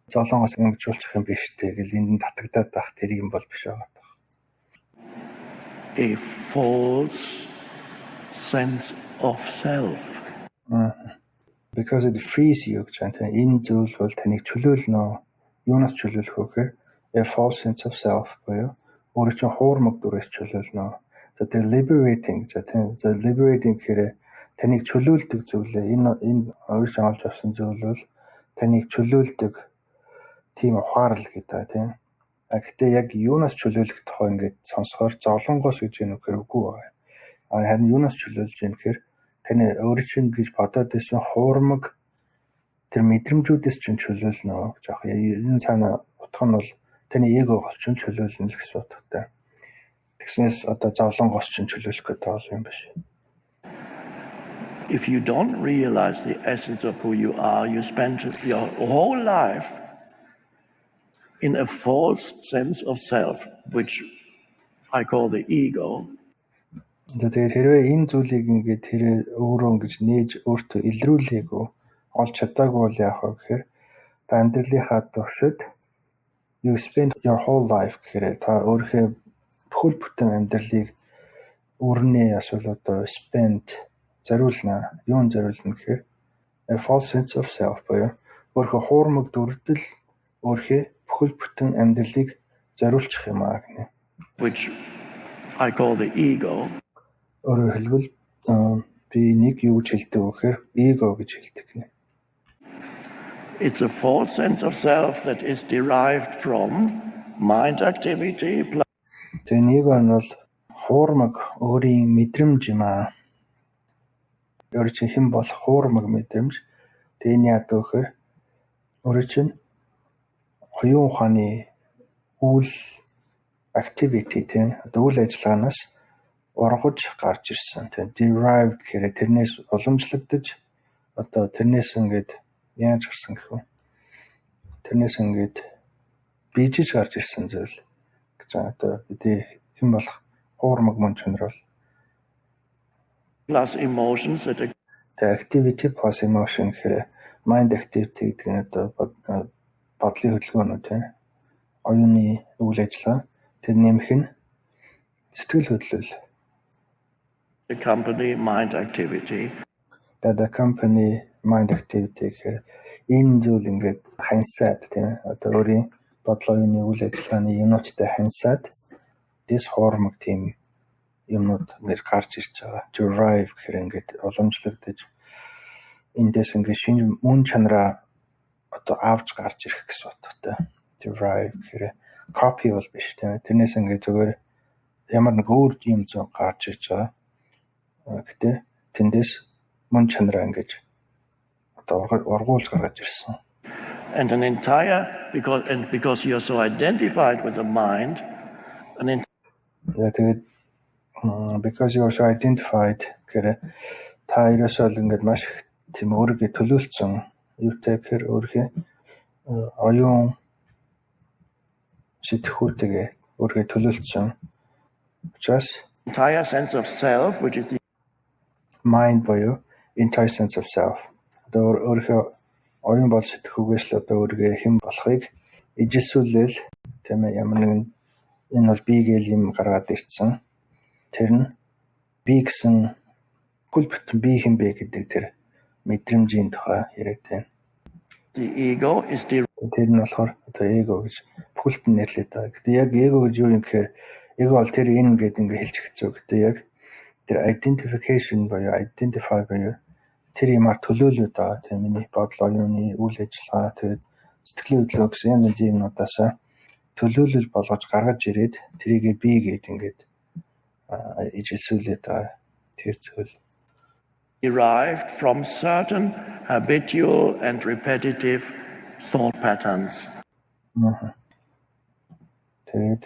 зовлонгоос ангижуулчих юм биш үү гэл энд татагдаад байх тэр юм бол биш байгаа. a false sense of self. Because it frees you гэж байна. Энэ зүйл бол таныг чөлөөлнө. Юунаас чөлөөлөх вэ гэхээр a false sense of self буюу өөрөө чинь хуурмаг дүрээс чөлөөлнө. тэр liberating гэж тийм. За liberating гэхээр таныг чөлөөлдөг зүйлээ энэ өөрөөр олж авсан зүйл бол таныг чөлөөлдөг тийм ухаарл гэдэг тийм. Гэхдээ яг юунаас чөлөөлөх тухай ингээд сонсохоор зовлонгоос гэж юм үгүй байна. Харин юунаас чөлөөлж юм гэхээр таны өөрөө чинь гэж бодоод байсан хуурмаг тэр мэдрэмжүүдээс чинь чөлөөлнө гэж аах. Энэ цаана утга нь бол таны эгогоос чинь чөлөөлнө л гэсэн утгатай. Тэгснээс одоо зовлонгоос чинь чөлөөлөх гэдэг бол юм биш. If you don't realize the essence of who you are, you spend your whole life in a false sense of self, which I call the ego. Тэгээд хэрвээ энэ зүйлийг ингээд тэр өөрөө ингэж нээж өөртөө илрүүлээгүй олж чадаагүй бол яах вэ гэхээр та амьдралынхаа туршид you spend your whole life гэхээр та өөрийнхөө бүхэл бүтэн амьдралыг өрнөө асуул одоо spend зориулна. Юунд зориулна гэхээр a false sense of self буюу өөрийнхөө хуурмаг дүрдэл өөрийнхөө бүхэл бүтэн амьдралыг зориулчих юм аа гэнэ. Which I call the ego. Өөрөөр хэлбэл би нэг юу гэж хэлдэг вэ гэхээр эго гэж хэлдэг гэнэ. It's a false sense of self that is derived from mind activity. Тэгээ нэг нь бол хуурмаг өөрийн мэдрэмж юм аа. Өөр чинь хэн бол хуурмаг мэдрэмж. Тэгээ энэ яадаг вэ гэхээр өөр чинь оюун ухааны үйл activity тийм үйл ажиллагаанаас ургаж гарч ирсэн. Тэгээ derived гэхээр тэрнээс уламжлагдаж одоо тэрнээс ингээд яаж гарсан гэх вэ? Тэрнээс ингээд бийжиж гарч ирсэн зүйл гэж одоо бидний хэн болох хуурмаг мөн чанар бол Plus emotions that are the activity plus emotion гэхээр mind activity гэдэг нь одоо бодлын хөдөлгөөнүүд тийм оюуны үйл ажиллагаа тэр нэмэх нь сэтгэл хөдлөл accompany mind activity. The company mind activity гэхээр энэ зүйл ингээд хансаад тийм одоо өөрийн бодлоо оюуны үйл ажиллагааны юмнуудтай хансаад this хуурмаг тийм юмнууд ингээд гарч ирж байгаа. Derive гэхээр ингээд уламжлагдаж эндээс ингээд шинэ мөн чанараа одоо авч гарч ирэх гэсэн утгатай. Derive гэхээр copy бол биш тийм. Тэрнээс ингээд зөвөр ямар нэг өөр юм зөө гарч ирж байгаа. Гэтэ тэндээс мөн чанараа ингээд одоо ургуулж гаргаж ирсэн. And an entire because you're so identified with the mind, Тэгээд because you are so identified гэхээр та ерөөсөө ингээд маш их тийм өөрийгөө төлөөлсөн юутай гэхээр өөрийнхөө оюун сэтгхүүтэйгээ өөрийгөө төлөөлсөн учраас entire sense of self, which is the mind буюу entire sense of self одоо өөрийнхөө оюун бол сэтгхүүгээс л одоо өөрийгөө хэн болохыг ижилсүүлэл тийм ээ ямар нэгэн энэ бол би гээл юм гаргаад ирсэн. Тэр нь би гэсэн бүл бүтэн би хэм бэ гэдэг тэр мэдрэмжийн тухай яриад байна. the ego is the Тэр нь болохоор одоо эго гэж бүхэлд нь нэрлэдэг байгаа. Гэтэ яг эго гэж юу юм гэхээр эго бол тэр энэ гэдэг ингээ хэлж хэцүү. Гэтэ яг тэр identification буюу identify буюу тэр юмар төлөөлөд байгаа. Тэр миний бодол оюуны үйл ажиллагаа тэгээд сэтгэлийн хөдлөлөө гэсэн янз янзын юмнуудаас төлөөлөл болгож гаргаж ирээд тэрийгэ би гэдэг ингээд ижилсүүлээд байгаа. Тэр зүйл derived from certain habitual and repetitive thought patterns. Тэгээд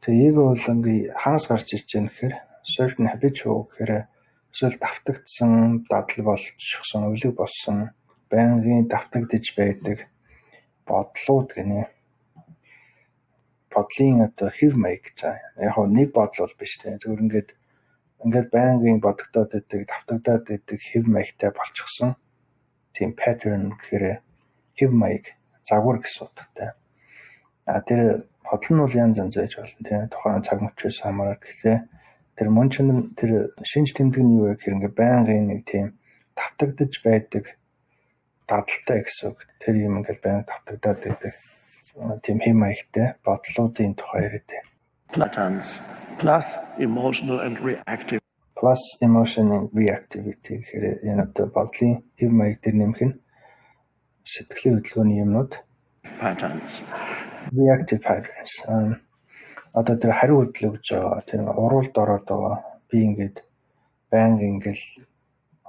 эго бол ингээ хаас гарч ирж байгаа нэхэр certain habitual гэхээр эсвэл давтагдсан дадал болчихсон, өвлөг болсон, байнгын давтагдж байдаг бодлууд гэнэ. Бодлын одоо хэв маяг за яг нэг бодол бол биш тийм зөвхөн ингээд байнгын бодогдоод байдаг, давтагдаад байдаг хэв маягтай болчихсон. Тийм pattern гэхээр хэв маяг загвар гэсэн утгатай. Тэр бодол нь бол янз янз байж болно тийм тухайн цаг мөчөөс хамаарах гэхлээр тэр мөн чанар тэр шинж тэмдэг нь юу вэ гэхээр ингээд байнгын нэг тийм давтагдж байдаг дадалтай гэсэн үг. Тэр юм ингээд байнга давтагдаад байдаг тийм хэм маягтай бодлуудын тухай яриад байна. patterns plus emotional and reactive Plus emotion and reactivity гэхээр энэ одоо бодлын хэв маяг дээр нэмэх нь сэтгэлийн хөдөлгөөний юмнууд patterns. Reactive patterns. Одоо тэр хариу хөдөл өгж байгаа тийм уруулд ороод байгаа би ингээд байнга ингээл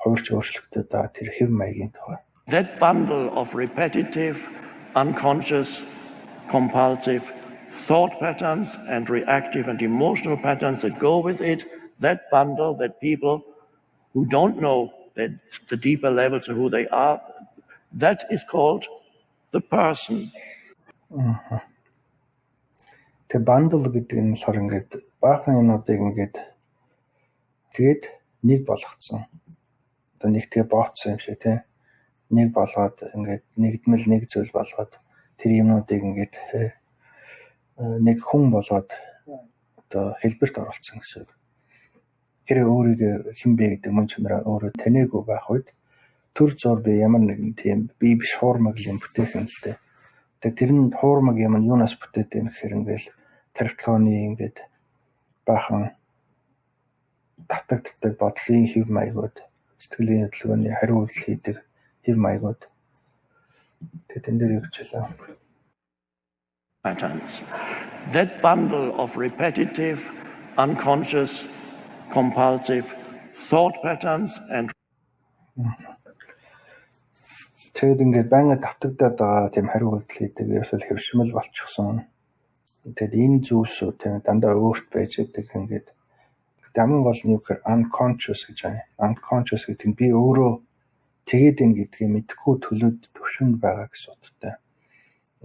хуурч өөрчлөгдөд байгаа тэр хэв маягийн тухай. That bundle of repetitive, unconscious, compulsive thought patterns and reactive and emotional patterns that go with it, that bundle that people who don't know that the deeper levels of who they are, that is called the person. Тэр bundle гэдэг нь болохоор ингээд баахан юмнуудыг ингээд тэгээд нэг болгоцсон. Одоо нэгтгээ бооцсон юм шиг тийм нэг болгоод ингээд нэгдмэл нэг зүйл болгоод тэр юмнуудыг ингээд нэг хүн болгоод одоо хэлбэрт оруулсан гэсэн үг. Тэр өөрийгөө хэн бэ гэдэг мөн чанараа өөрөө таниагүй байх үед төр зур би ямар нэгэн тийм бие биш хуурмаг юм бүтээсэн л дээ. Тэгээ тэр нь хуурмаг юм нь юунаас бүтээд байна гэхээр ингээл тархилгооны ингээд баахан татагддаг бодлын хэв маягууд сэтгэлийн хөдөлгөөний хариу үйлдэл хийдэг хэв маягууд тэгээд энэ дээр юу гэж хэлээ. Patterns. That bundle of repetitive, unconscious, compulsive thought patterns and Тэгээд ингээд байнга давтагдаад байгаа тийм хариу үйлдэл хийдэг ерөөсөө хэвшмэл болчихсон. Тэгээд энэ зүйлсүүд тийм дандаа өөрт байж байдаг ингээд хамгийн гол нь юу гэхээр unconscious гэж байна. Unconscious гэдэг нь би өөрөө тэгээд ин гэдгийг мэдхгүй төлөөд төвшөнд байгаа гэсэн утгатай.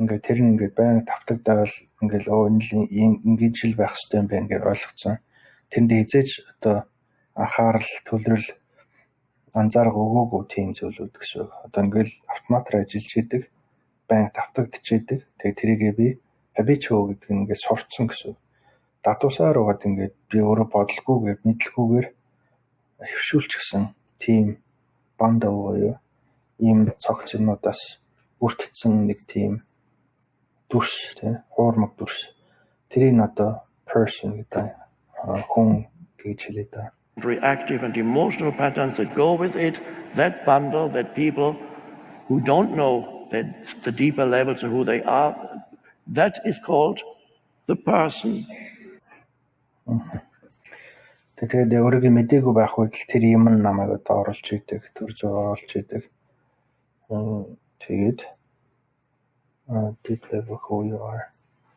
Ингээд тэр нь ингээд байнга давтагдаад ингээд ингэж л байх хэрэгтэй юм байна гэж ойлгоцсон. Тэнд хизээж одоо анхаарал төлрөл анзаарга өгөөгүй тийм зүйлүүд гэсэн. Одоо ингээд автоматар ажиллаж идэг, байнга давтагдчихэдэг. Тэгээд тэрийгээ би habitual гэдэг нь ингээд сурцсан гэсэн. Дадуусаар угаад ингээд би өөрөө бодлоггүйгээр мэдлгүйгээр хөвшүүлчихсэн тийм bundle буюу ийм цогц юмнуудаас бүрдсэн нэг тийм дүрс тийм хуурмаг дүрс. Тэрийг одоо person гэдэг хүн гэж хэлээ да. reactive and emotional patterns that go with it, that bundle that people who don't know that the deeper levels of who they are, that is called the person. Тэгээд өөрийгөө мэдээгүй байх үед тэр юм намайг одоо оруулж идэг, төр зөө оруулж идэг. Тэгээд deep level who you are.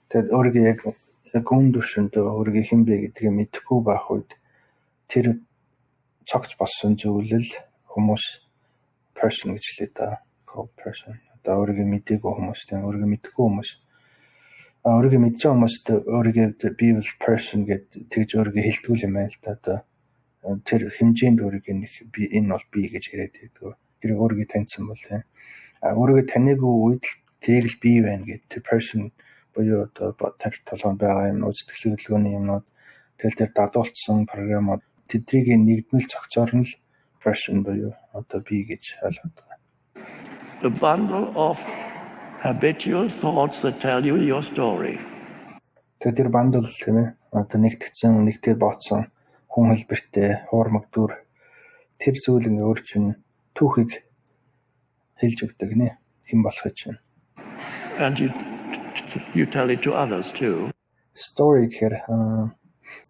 Тэгээд өөрийгөө яг гүндүшөндөө өөрийгөө хэн бэ гэдгийг мэдэхгүй байх үед тэр цогц болсон зүйлэл хүмүүс person гэж хэлээ да. Called person. Одоо өөрийгөө мэдээгүй хүмүүс, тийм өөрийгөө мэдгүй хүмүүс. Өөрийгөө мэдж байгаа хүмүүст өөрийгөө be with person гэдэг тэгж өөрийгөө хэлтгүүл юм байна л да. Одоо тэр хэмжээнд өөрийгөө би энэ бол би гэж яриад байдаг. Тэр өөрийгөө таньсан бол тийм. Өөрийгөө таниагүй үед тэрийг л би байна гэдэг тэр person буюу одоо тарих толгойд байгаа юм уу, сэтгэлийн хөдөлгөөний юмнууд тэгэл тэр дадуулсан програмууд тэднийг нэгдмэл цогцоор нь л person буюу одоо би гэж ойлгоод байгаа. The bundle of habitual thoughts that tell you your story. Тэр bundle тийм ээ одоо нэгтгэж бооцсон хүн хэлбэртэй хуурмаг дүр тэр зүйл ингээ өөр чинь түүхийг хэлж өгдөг нэ хэн болох чинь. And you tell it to others too. Story гэхээр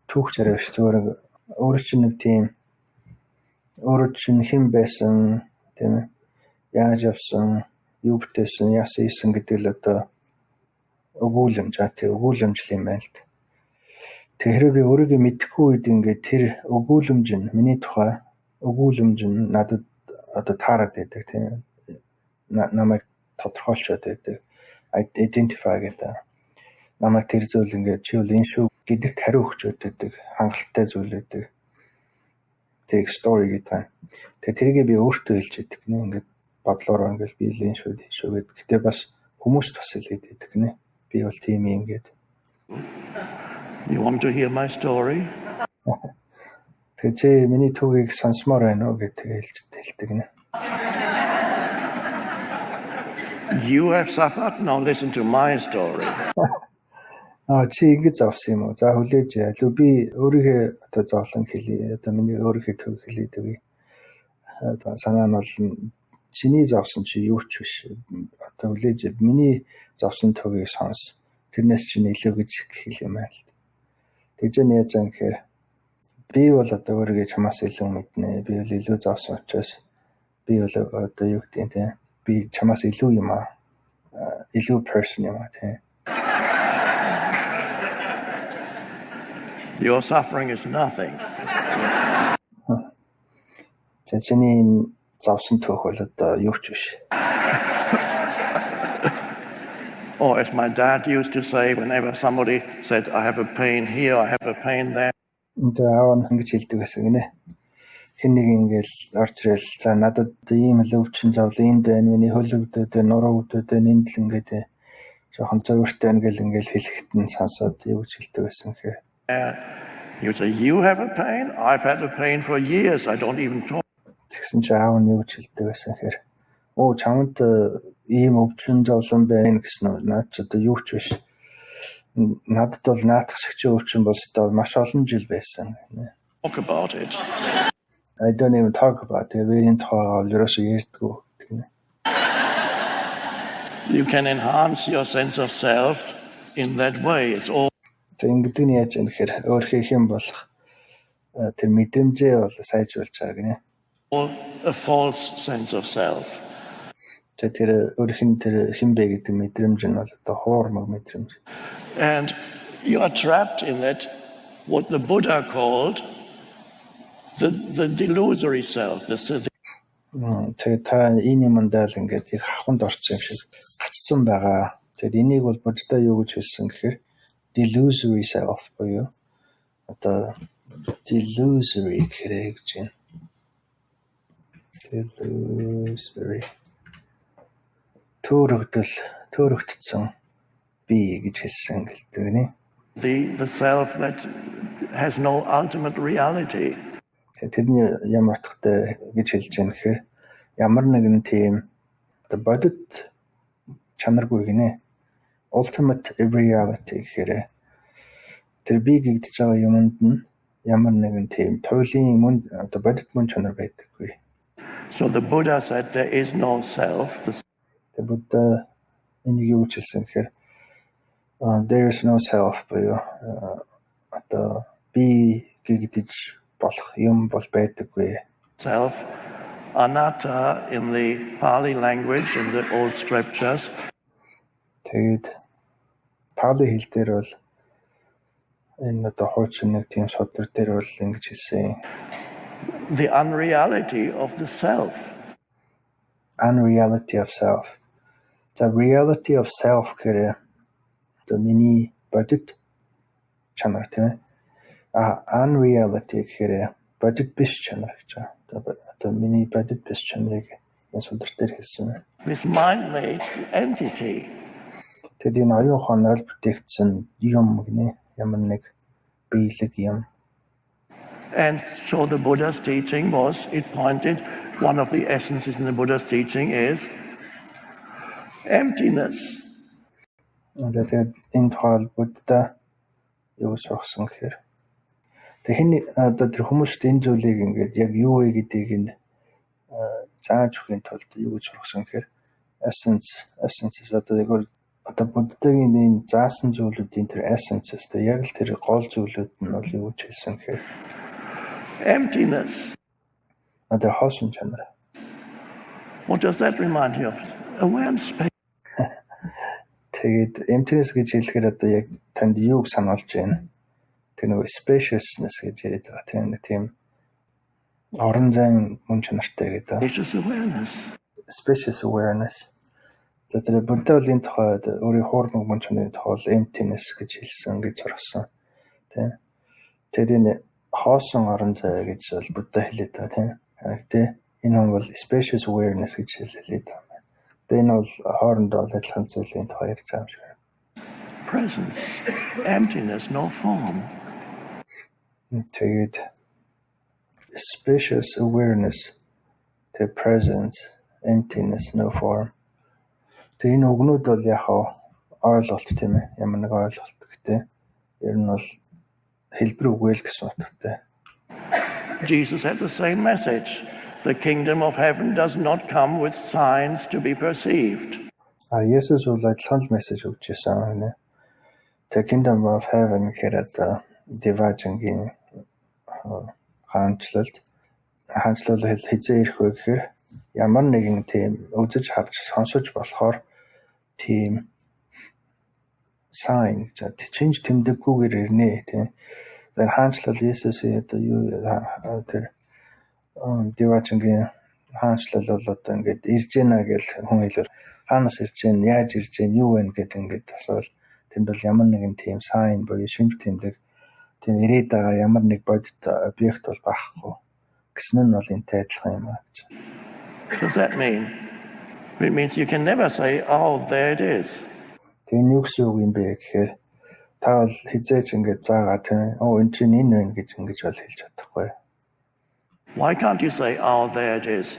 түүх зэрэгш зүгээр өөр чинь нэг тийм өөр чинь хэн байсан тийм ээ яаж явсан юу бүтээсэн яасан ийсэн гэдэг л одоо өгүүлэмж өгүүлэмж юм байна л. Тэгэхээр би өөрийгөө мэдэхгүй үед ингээд тэр өгүүлэмж нь миний тухай өгүүлэмж нь надад одоо таарад байдаг тийм намайг тодорхойлцоод байдаг identify гэдэг намайг тэр зүйл ингээд чи үл энэ шүү гэдэгт хариу өгч өгдөг хангалттай зүйл байдаг тэр story гэдэг. Тэгээ тэрийг би өөртөө хэлж идэг нэ ингээд бодлороо ингээд би л энэ шүү гэдэг. Гэтэ бас хүмүүст бас хэлээд идэг нэ би бол тийм юм гээд. You want to hear my story? Тэгээ миний түүхийг сонсомоор байна уу гэдэг хэлдэг нэ. You have suffered, now listen to my story. Чи ингэж авсан юм уу? За хүлээж алуу би өөрийнхөө одоо зовлон хэлье. Одоо миний өөрийнхөө төв хэлээд өгье. Одоо санаа нь бол чиний зовсон чи юу ч биш. Одоо хүлээж миний зовсон төвийг сонс. Тэрнээс чинь илүү гэж хэл юм аа л. Тэгж яаж юм гэхээр би бол одоо өөрийгөө чамаас илүү мэднэ. Би бол илүү зовсон учраас би бол одоо юу гэдэг те. Би чамаас илүү юм аа. Илүү person юм аа те. Your suffering is nothing. За чиний зовсон түүх бол одоо юу ч биш. Or as my dad used to say whenever somebody said, I have a pain here, I have a pain there. Энд аав нь ингэж хэлдэг гэсэн гинэ. Хэн нэг ингээл орч ирэл за надад ийм л өвчин зовлон энд байна. Миний хөл өвдөд, нуруу өвдөд, энд л ингээд жоохон зөөртэй ингээл хэлэхэд нь сонсоод юу гэж хэлдэг гэсэн хэрэг. You say, you have a pain? I've had a pain for years. I don't even talk. Тэгсэн чи аав нь юу гэж хэлдэг гэсэн хэрэг. Чамд ийм өвчин зовлон байна гэсэн нь наад ч одоо юу ч биш. Надад бол наадах шиг өвчин болсдоо маш олон жил байсан. Talk about it. I don't even talk about it. Би энэ тухайгаа ерөөсөө ярьдаггүй гэнэ. You can enhance your sense of self in that way. It's all. Тэг ингэдэг нь яаж юм гэхээр өөрхий хэм болох тэр мэдрэмжээ бол сайжруулж байгаа гинэ. All a false sense of self. Тэр өөрхин тэр хэмбэ гэдэг мэдрэмж нь бол одоо хуурмаг мэдрэмж. And you are trapped in that, what the Buddha called the delusory self. Тэгээ та энэ юмдаа л ингээд их хавханд орсон юм шиг гацсан байгаа. Тэгэхээр энийг бол Будда юу гэж хэлсэн гэхээр delusory self буюу одоо delusory гэхээр гэж байна. Delusory төөрөгдсөн би гэж хэлсэн гэлдэг нэ. The self that has no ultimate reality. Тэрний ямар утгатай гэж хэлж байгаа гэхээр ямар нэгэн тийм одоо бодит чанаргүй гинэ. Ultimate reality гэхээр тэр би гэгдэж байгаа юмд нь ямар нэгэн тийм туйлын мөн одоо бодит мөн чанар байдаггүй. So the Buddha said there is no self. The Buddha энийг юу гэж хэлсэн гэхээр there is no self буюу одоо би гэгдэж болох юм бол байдаггүй. Self, anatta in the Pali language, in the old scriptures. Тэгээд Пали хэл дээр бол энэ одоо хуучин нэг тийм судар дээр бол ингэж хэлсэн. The unreality of the self. Unreality of self. The reality of self гэхээр одоо миний бодит чанар тийм ээ. Unreality гэхээр бодит биш чанар гэж байна. Одоо миний бодит биш чанарыг энэ судар дээр хэлсэн. This mind-made entity. Тэгэд энэ оюун ухаанаар бүтээгдсэн юм гинэ. Ямар нэг биелэг юм. And so the Buddha's teaching was, it pointed, one of the essences in the Buddha's teaching is emptiness. Тэгээд энэ тухай Будда юу гэж өгсөн гэхээр тэгэхээр одоо тэр хүмүүст энэ зүйлийг ингээд яг юу вэ гэдгийг нь зааж өгөхийн тулд юу гэж өгсөн гэхээр essence одоо Буддагийн энэ заасан зүйлүүдийн тэр essences яг л тэр гол зүйлүүд нь бол юу гэж хэлсэн гэхээр emptiness. Одоо хоосон чанар. What does that remind you of? Awareness. Тэгээд emptiness гэж хэлэхээр одоо яг танд юуг сануулж байна? Тэр нэг spaciousness гэж яриад байгаа тийм орон зайн мөн чанартай гэдэг. Spacious awareness. Тэр Будда бол энэ тухайд өөрийн хуурмаг мөн чанарын тухай emptiness гэж хэлсэн гэж зурсан. Тийм. Тэгээд энэ хоосон орон зай гэж бол Будда хэлээд байгаа тийм. Энэ нь бол spacious awareness гэж хэлээд байгаа. Энэ бол хоорондоо адилхан зүйлийн тухай ярьж байгаа юм шиг. Presence, emptiness, no form. Тэгээд spacious awareness, the presence, emptiness, no form. Тэгээд энэ үгнүүд бол яг ойлголт тийм ээ. Ямар нэг ойлголт гэхдээ ер нь бол хэлбэр үгүй л гэсэн утгатай. Jesus had the same message. The kingdom of heaven does not come with signs to be perceived. Есүс бол адилхан л мессеж өгч ирсэн нэ. The kingdom of heaven гэрэд Деважингийн хаанчлалд хизээ ирэх вэ гэхээр ямар нэгэн тийм үзэж харж сонсож болохоор тийм sign change тэмдэггүйгээр ирнэ тийм. Тэр хаанчлал Есүсийн одоо юу тэр Деважингийн хаанчлал бол одоо ингээд ирж гинэ гэж хүн хэлвэл хаанаас ирж гин, яаж ирж гин, юу вэ гэдэг ингээд асуувал тэнд бол ямар нэгэн тийм sign буюу шинж тэмдэг тийм ирээд байгаа ямар нэг бодит объект бол байхгүй гэсэн нь бол энэтэй адилхан юм аа гэж. What does that mean? It means you can never say, oh, there it is. Тэгээ юу гэсэн үг юм бэ гэхээр та бол хизээч ингээд заагаа тийм энэ чинь энэ вэ гэж ингэж бол хэлж чадахгүй. Why can't you say, oh, there it is?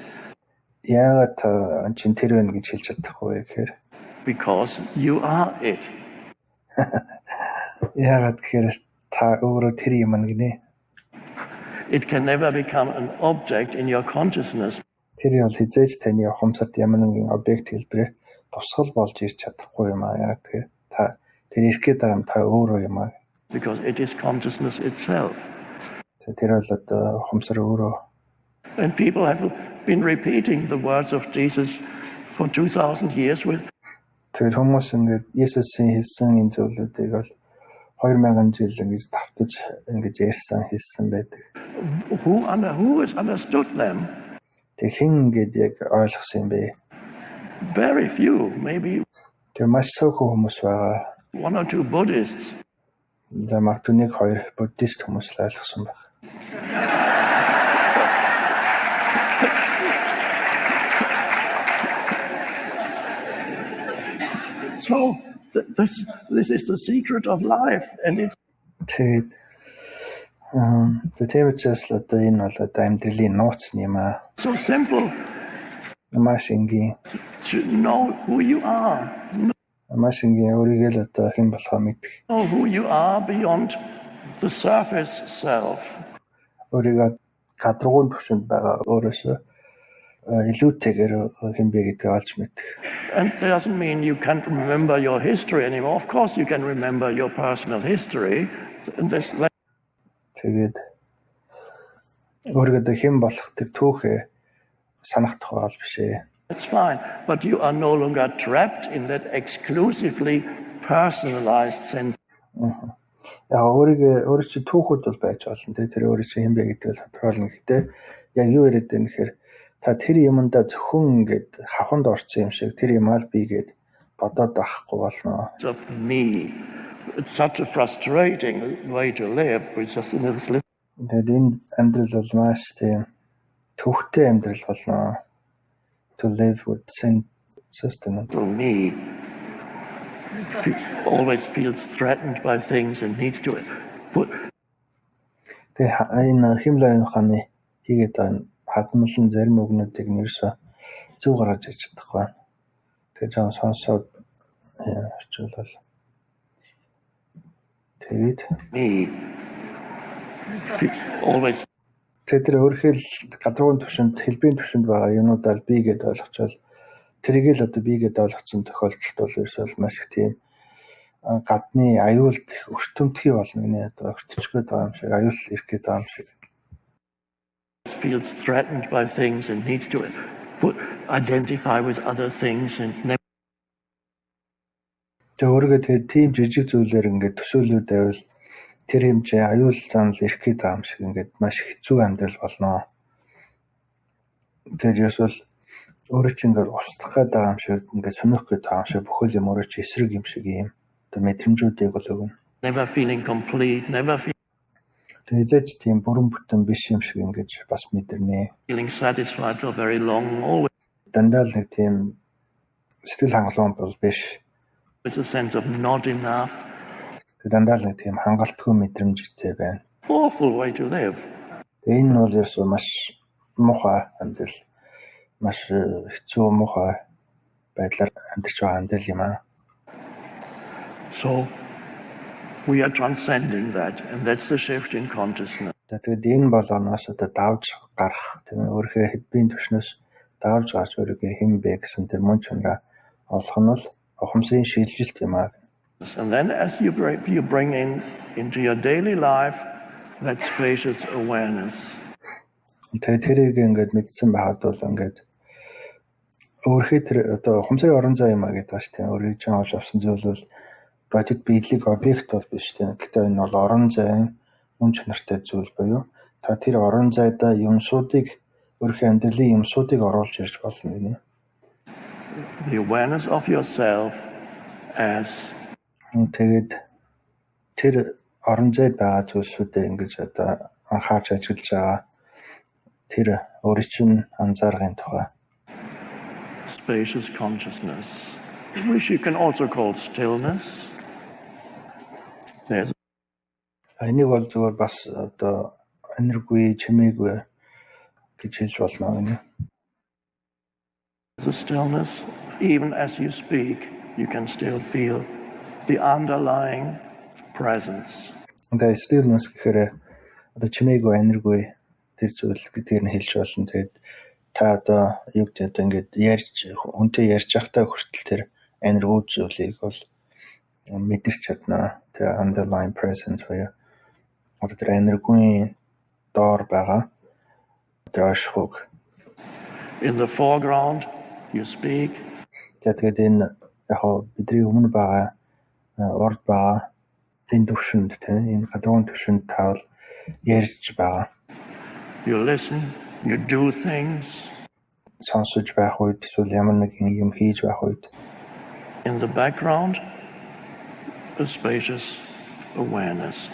Яагаад та чинь тэр вэ гэж хэлж чадахгүй гэхээр Because you are it. яагаад гэхээр та өөрөө тэр юм гинэ. It can never become an object in your consciousness. Тэр бол хизээж таны ухамсарт ямар нэгэн объект хэлбэрээр тусгал болж ирч чадахгүй юм аа. Яагаад тэгэхээр та тэр ирэх гээд байгаа юм та өөрөө юм аа. Because it is consciousness itself. Тэр бол одоо ухамсар өөрөө. And people have been repeating the words of Jesus for 2,000 years with. Тэр хүмүүс ингээд Есүсийн хэлсэн энэ зүйлүүдийг бол 2000 жил ингэж давтаж ингэж ярьсан хэлсэн байдаг. Who has understood them? Тэг хин ингээд яг ойлгосон юм бэ? Very few, maybe Тэр маш цөөхөн хүмүүс байгаа. 1 or 2 Buddhists. За магадгүй 1-2 буддист хүмүүс л ойлгосон байх. So this is the secret of life, and it's Тэгээд тэвчээс л одоо энэ бол одоо амьдралын нууц юм аа. so simple Маш энгийн to know who you are. өөрийгөө л одоо хэн болохоо мэдэх. Know who you are beyond the surface self. Өөрийгөө гадрууны төвшөнд байгаа өөрөөсөө илүүтэйгээр хэн бэ гэдгийг олж мэдэх. And that doesn't mean you can't remember your history anymore. Of course you can remember your personal history. And Тэгээд өөрийгөө хэн болох тэр түүхээ санах тухай биш ээ. that's fine. But you are no longer trapped in that exclusively personalized sense. Яг өөрөө чи түүхүүд бол байж болно. Тэр өөрөө чи хэн бэ гэдгийг тодорхойлно. Гэхдээ яг юу яриад байна гэхээр та тэр юмдаа зөвхөн ингээд хавханд орсон юм шиг тэр юм аа би гээд бодоод байхгүй болно. Of me. It's such a frustrating way to live. It's just in this little. Тэгээд энэ амьдрал бол маш тийм төвхтэй амьдрал болно. To live with sustenance. Me always feels threatened by things and needs to put. Тэгээд энэ Химлайн хааны хийгээд байгаа хадмалын зарим үгнүүдийг нэрсээ зөв гаргаж ирж чадахгүй. Тэгээд жаа сонсоод орчуулбал. Тэгээд Me always. тэр өөрхөл гадрууны төвшөнд хэлбэрийн төвшөнд байгаа юмудаа би гэдээ ойлгочвол тэрийг л одоо би гэдээ ойлгоцсон тохиолдолд бол ерөөсөө маш их тийм гадны аюулт их өртөмтгий болно гинэ одоо өртөчгөөд байгаа юм шиг аюул ирэх гээд байгаа юм шиг Feels threatened by things and needs to identify with other things and never. Тэг өөргөө тэр тийм жижиг зүйлээр ингээд төсөөлөд байвал тэр хэмжээ аюул занал ирэх гээд байгаа юм шиг ингээд маш хэцүү амьдрал болно. Тэр ясвал өөрөө ч ингээд устгах гээд байгаа юм шиг ингээд сонирх гээд байгаа юм шиг бүхэл юм өөрөө ч эсрэг юм шиг юм. Тэр мэдрэмжүүдийг бол өгнө. Never feeling complete, never Тэзэж тийм бүрэн бүтэн биш юм шиг ингээд бас мэдэрнэ. feeling satisfied for very long, always Дандаа л нэг тийм сэтгэл хангалуун бол биш. with a sense of not enough. Дандаа л нэг тийм хангалтгүй мэдрэмжтэй байна. Awful way to live. Энэ бол ерөөсөө маш муухай амьдрал. Маш хэцүү муухай байдлаар амьдарч байгаа амьдрал юм аа. So we are transcending that, and that's the shift in consciousness. Тэгээд энэ болгоноос одоо давж гарах тийм ээ өөрийнхөө хэдбийн түвшнээс давж гарч өөрийгөө хэн бэ гэсэн тэр мөн чанараа олох нь бол ухамсарын шилжилт юм аа. And then as you bring into your daily life that spacious awareness. Тэгээд тэрийг ингээд мэдсэн байхад бол ингээд өөрхий тэр одоо ухамсарын орон зай юм аа гэдэг тааш тийм өөрийн чинь олж авсан зүйл бол бодит биелэг объект бол биш тийм. Гэхдээ энэ бол орон зай мөн чанартай зүйл буюу та тэр орон зайдаа юмсуудыг өөрийнхөө амьдралын юмсуудыг оруулж ирж болно гинэ. The awareness of yourself as тэгээд тэр орон зайд байгаа зүйлсүүдээ ингэж одоо анхаарч ажиллаж байгаа тэр өөрийн чинь анзааргын тухай spacious consciousness, which you can also call stillness. There's энийг бол зүгээр бас одоо энерги чимээгүй гэж хэлж болно гинэ. a stillness. Even as you speak, you can still feel the underlying presence. Тэгээд stillness гэхээр одоо чимээгүй энерги тэр зүйл гэдгийг нь хэлж болно. Тэгээд та одоо юу гэдэг одоо ингээд ярьж хүнтэй ярьж байхдаа хүртэл тэр энерги зүйлийг бол мэдэрч чадна. Тэр underlying presence буюу одоо тэр энергийн доор байгаа тэр ашиг. In the foreground, you speak. Тэгээд энэ яг бидний өмнө байгаа урд байгаа энэ төвшөнд тийм энэ гадуун төвшөнд таавал ярьж байгаа. You listen, you do things. Сонсож байх үед эсвэл ямар нэг юм хийж байх үед In the background, a spacious awareness.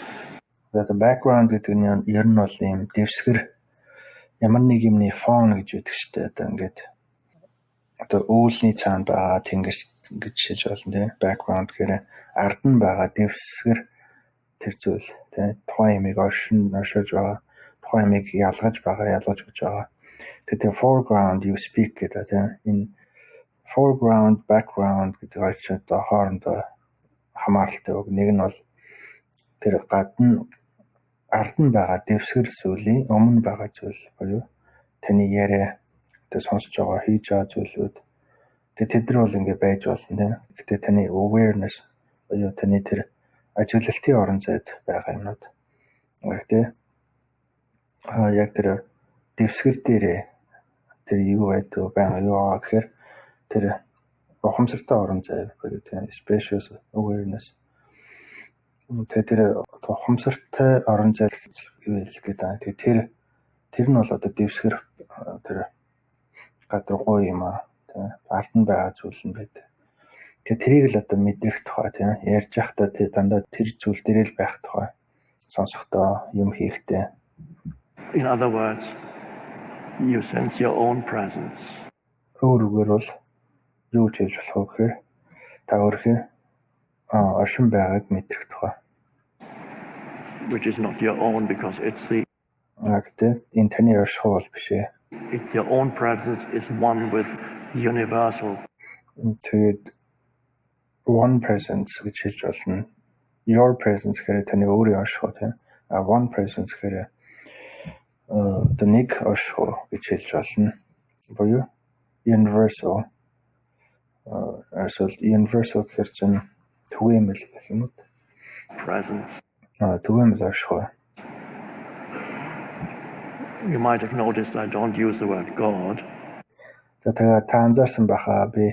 the background гэдэг нь ер нь бол юм дэвсгэр ямар нэг юмны фон гэж үүдэг шүү дээ. Одоо ингээд одоо үүлний цаанд байгаа тэнгэр гэж хэлж болно тийм background гэхээр ард нь байгаа дэвсгэр тэр зүйл тийм тухайн юмыг оршиж байгаа тухайн юмыг ялгаж өгч байгаа. Тэгээд foreground you speak гэдэг тийм энэ foreground background гэдэг хоёр ч одоо хоорондоо хамааралтай үг. Нэг нь бол тэр гадна ард нь байгаа дэвсгэр зүйлийн өмнө байгаа зүйл буюу таны яриа тэ сонсож байгаа хийж байгаа зүйлүүд тэд нар бол ингэ байж болно тийм. Гэтэ таны awareness буюу таны тэр ажиглалтын орон зайд байгаа юмнууд гэхдээ яг тэр дэвсгэр дээрээ тэр юу байдаг байгаа юу аа гэхээр тэр ухамсартай орон зай буюу тийм spacious awareness. Тэгээд тэр ухамсартай орон зай гэвэл гэдэг. Тэгээд тэр нь бол одоо дэвсгэр тэр гадаргуу юм аа тийм ард нь байгаа зүйл нь байдаг. Тэгээд тэрийг л одоо мэдрэх тухай тийм ярьж байхдаа тэр дандаа тэр зүйл дээрээ л байх тухай сонсохдоо юм хийхдээ. In other words, you sense your own presence. Өөрөөр бол юу ч хэлж болох вэ гэхээр та өөрийнхөө оршин байгааг мэдрэх тухай. Which is not your own because it's the энэ таны орших бол биш ээ. It's your own presence is one with universal. Тэгээд one presence гэж хэлж болно. Your presence гэхээр таны өөрийн орших тийм. One presence гэхээр the нэг орших гэж хэлж болно. Буюу universal. Universal гэхээр чинь түгээмэл гэх юм уу? Presence. Түгээмэл орших. You might have noticed I don't use the word God. Тэгээд та анзаарсан байхаа би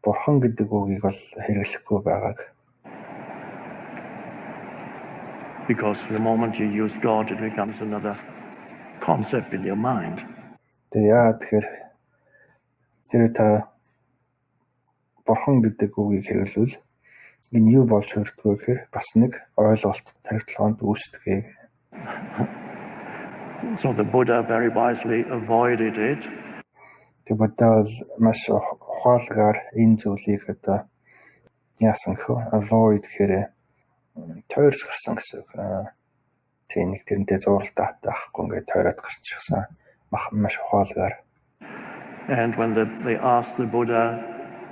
бурхан гэдэг үгийг бол хэрэглэхгүй байгааг. Because the moment you use God, it becomes another concept in your mind. Тэгэхээр тэр та бурхан гэдэг үгийг хэрэглүүл энэ юу болж хүрдгүү гэхээр бас нэг ойлголт тархилгоонд үүсдэг. So the Buddha very wisely avoided it. Тэгээд Будда бол маш ухаалгаар энэ зүйлийг одоо яасан хөө avoid гэхээр тойрч гарсан гэсэн үг. Тийм нэг тэрнтэй зуралт таахгүй ингээд тойроод гарчихсан маш ухаалгаар. And when they asked the Buddha,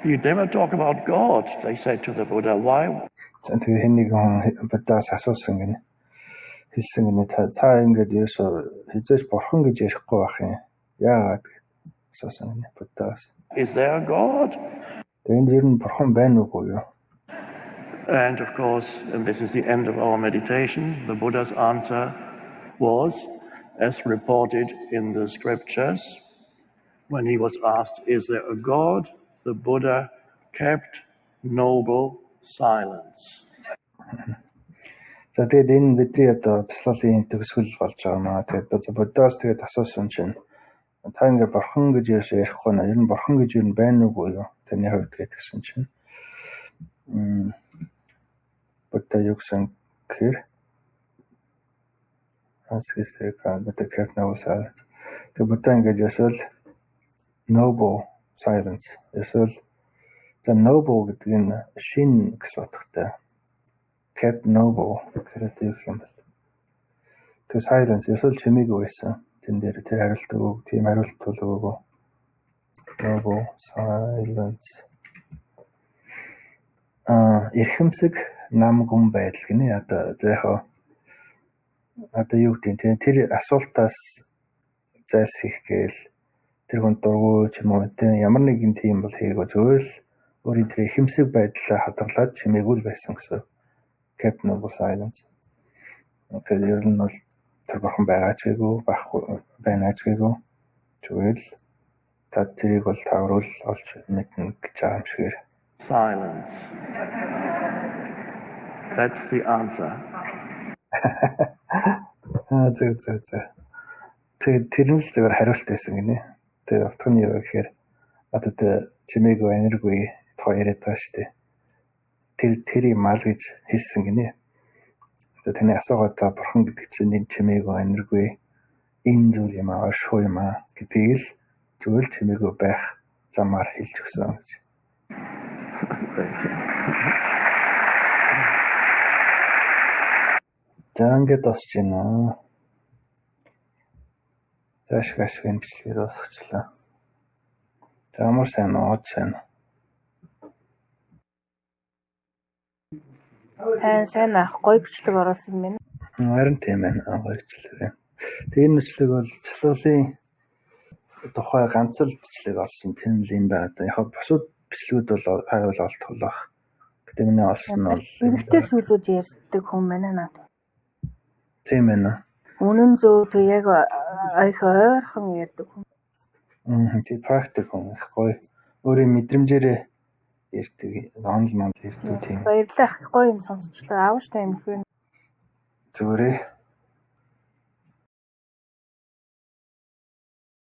You never talk about God, they said to the Buddha. Why? Тэгээ хэн нэгэн Буддаас асуусан гинэ. Хэлсэн гинэ та ингээд ерөөсөө хизээж бурхан гэж ярихгүй байх юм. Яагаад асуусан гинэ Буддаас. Is there a God? Тэнд ер нь бурхан байна уу юу? And of course, and this is the end of our meditation, the Buddha's answer was, as reported in the scriptures, when he was asked, is there a God? The Buddha kept noble silence. За тэгээд энэ бидний одоо бяцлалын төгсгөл болж байгаа маа. Тэгээд Буддаас тэгээд асуусан чинь та ингээ бурхан гэж ярихгүй наа. Ер нь бурхан гэж ер нь байна уу юу? Таны хувьд гэсэн чинь Будда юу гэсэн гэхээр Будда kept noble silence. Тэгээд Будда ингээд ясвал noble silence. Ясвал the noble гэдэг нь шин гэсэн утгатай. Kept noble гэхээр юу юм бэ? The silence ясвал чимээгүй байсан. Тэн дээр тэр хариулт өгөөг, тийм хариулт өгөөг. Noble silence. Эрхэмсэг нам гүн байдал гинэ. Одоо юу гэдэг тэр асуултаас зайлсхийх гээл тэр хүн дургүй ч юм уу тэр ямар нэгэн тийм бол хийгээгүй зөвөр л өөрийн тэр эрхэмсэг байдлаа хадгалаад чимээгүй л байсан гэсэн. Kept noble silence. Тэгээд ер нь бол тэр бурхан байгаа ч гээгүй байхгүй байна ч гээгүй зүгээр л та тэрийг бол тавруул олж мэднэ гэж байгаа юм шигээр. Silence. That's the answer. Тэгээд тэр нь л зөвөр хариулт байсан гинэ. Тэгээд утга нь юу гэхээр одоо тэр чимээгүй энерги тухай яриад байгаа шүү дээ. Тэр юм аа гэж хэлсэн гинэ. Тэгээд таны асуугаад та бурхан гэдэг чинь энэ чимээгүй энерги энэ зүйл юм аа, оршуу юм аа гэдгийг л зөвөл чимээгүй байх замаар хэлж өгсөн гэж. За ингээд босч байна. Ашигын бичлэгээ дуусгачлаа. Ямар сайн уу, сайн. Сайн ах гоё бичлэг оруулсан юм байна. Харин тийм байна. Гоё бичлэг. Тэгээ энэ бичлэг бол бяцлалын тухай ганц л бичлэг олсон. Тэр нь л энэ байна. Яг бусад бичлэгүүд бол хайвал олдох байх. Гэтэ миний олсон нь бол эрэгтэй зүйлүүд ярьдаг хүн байна надад. Тийм байна. Үнэн зөв тэг яг ойрхон ярьдаг хүн. Тийм практик хүн их гоё. Өөрийн мэдрэмжээрээ ярьдаг. Онл манд ярьдаг тийм. Баярлалаа. Гоё юм сонсчлаа. Аавштай юм хөө. Зүгээрээ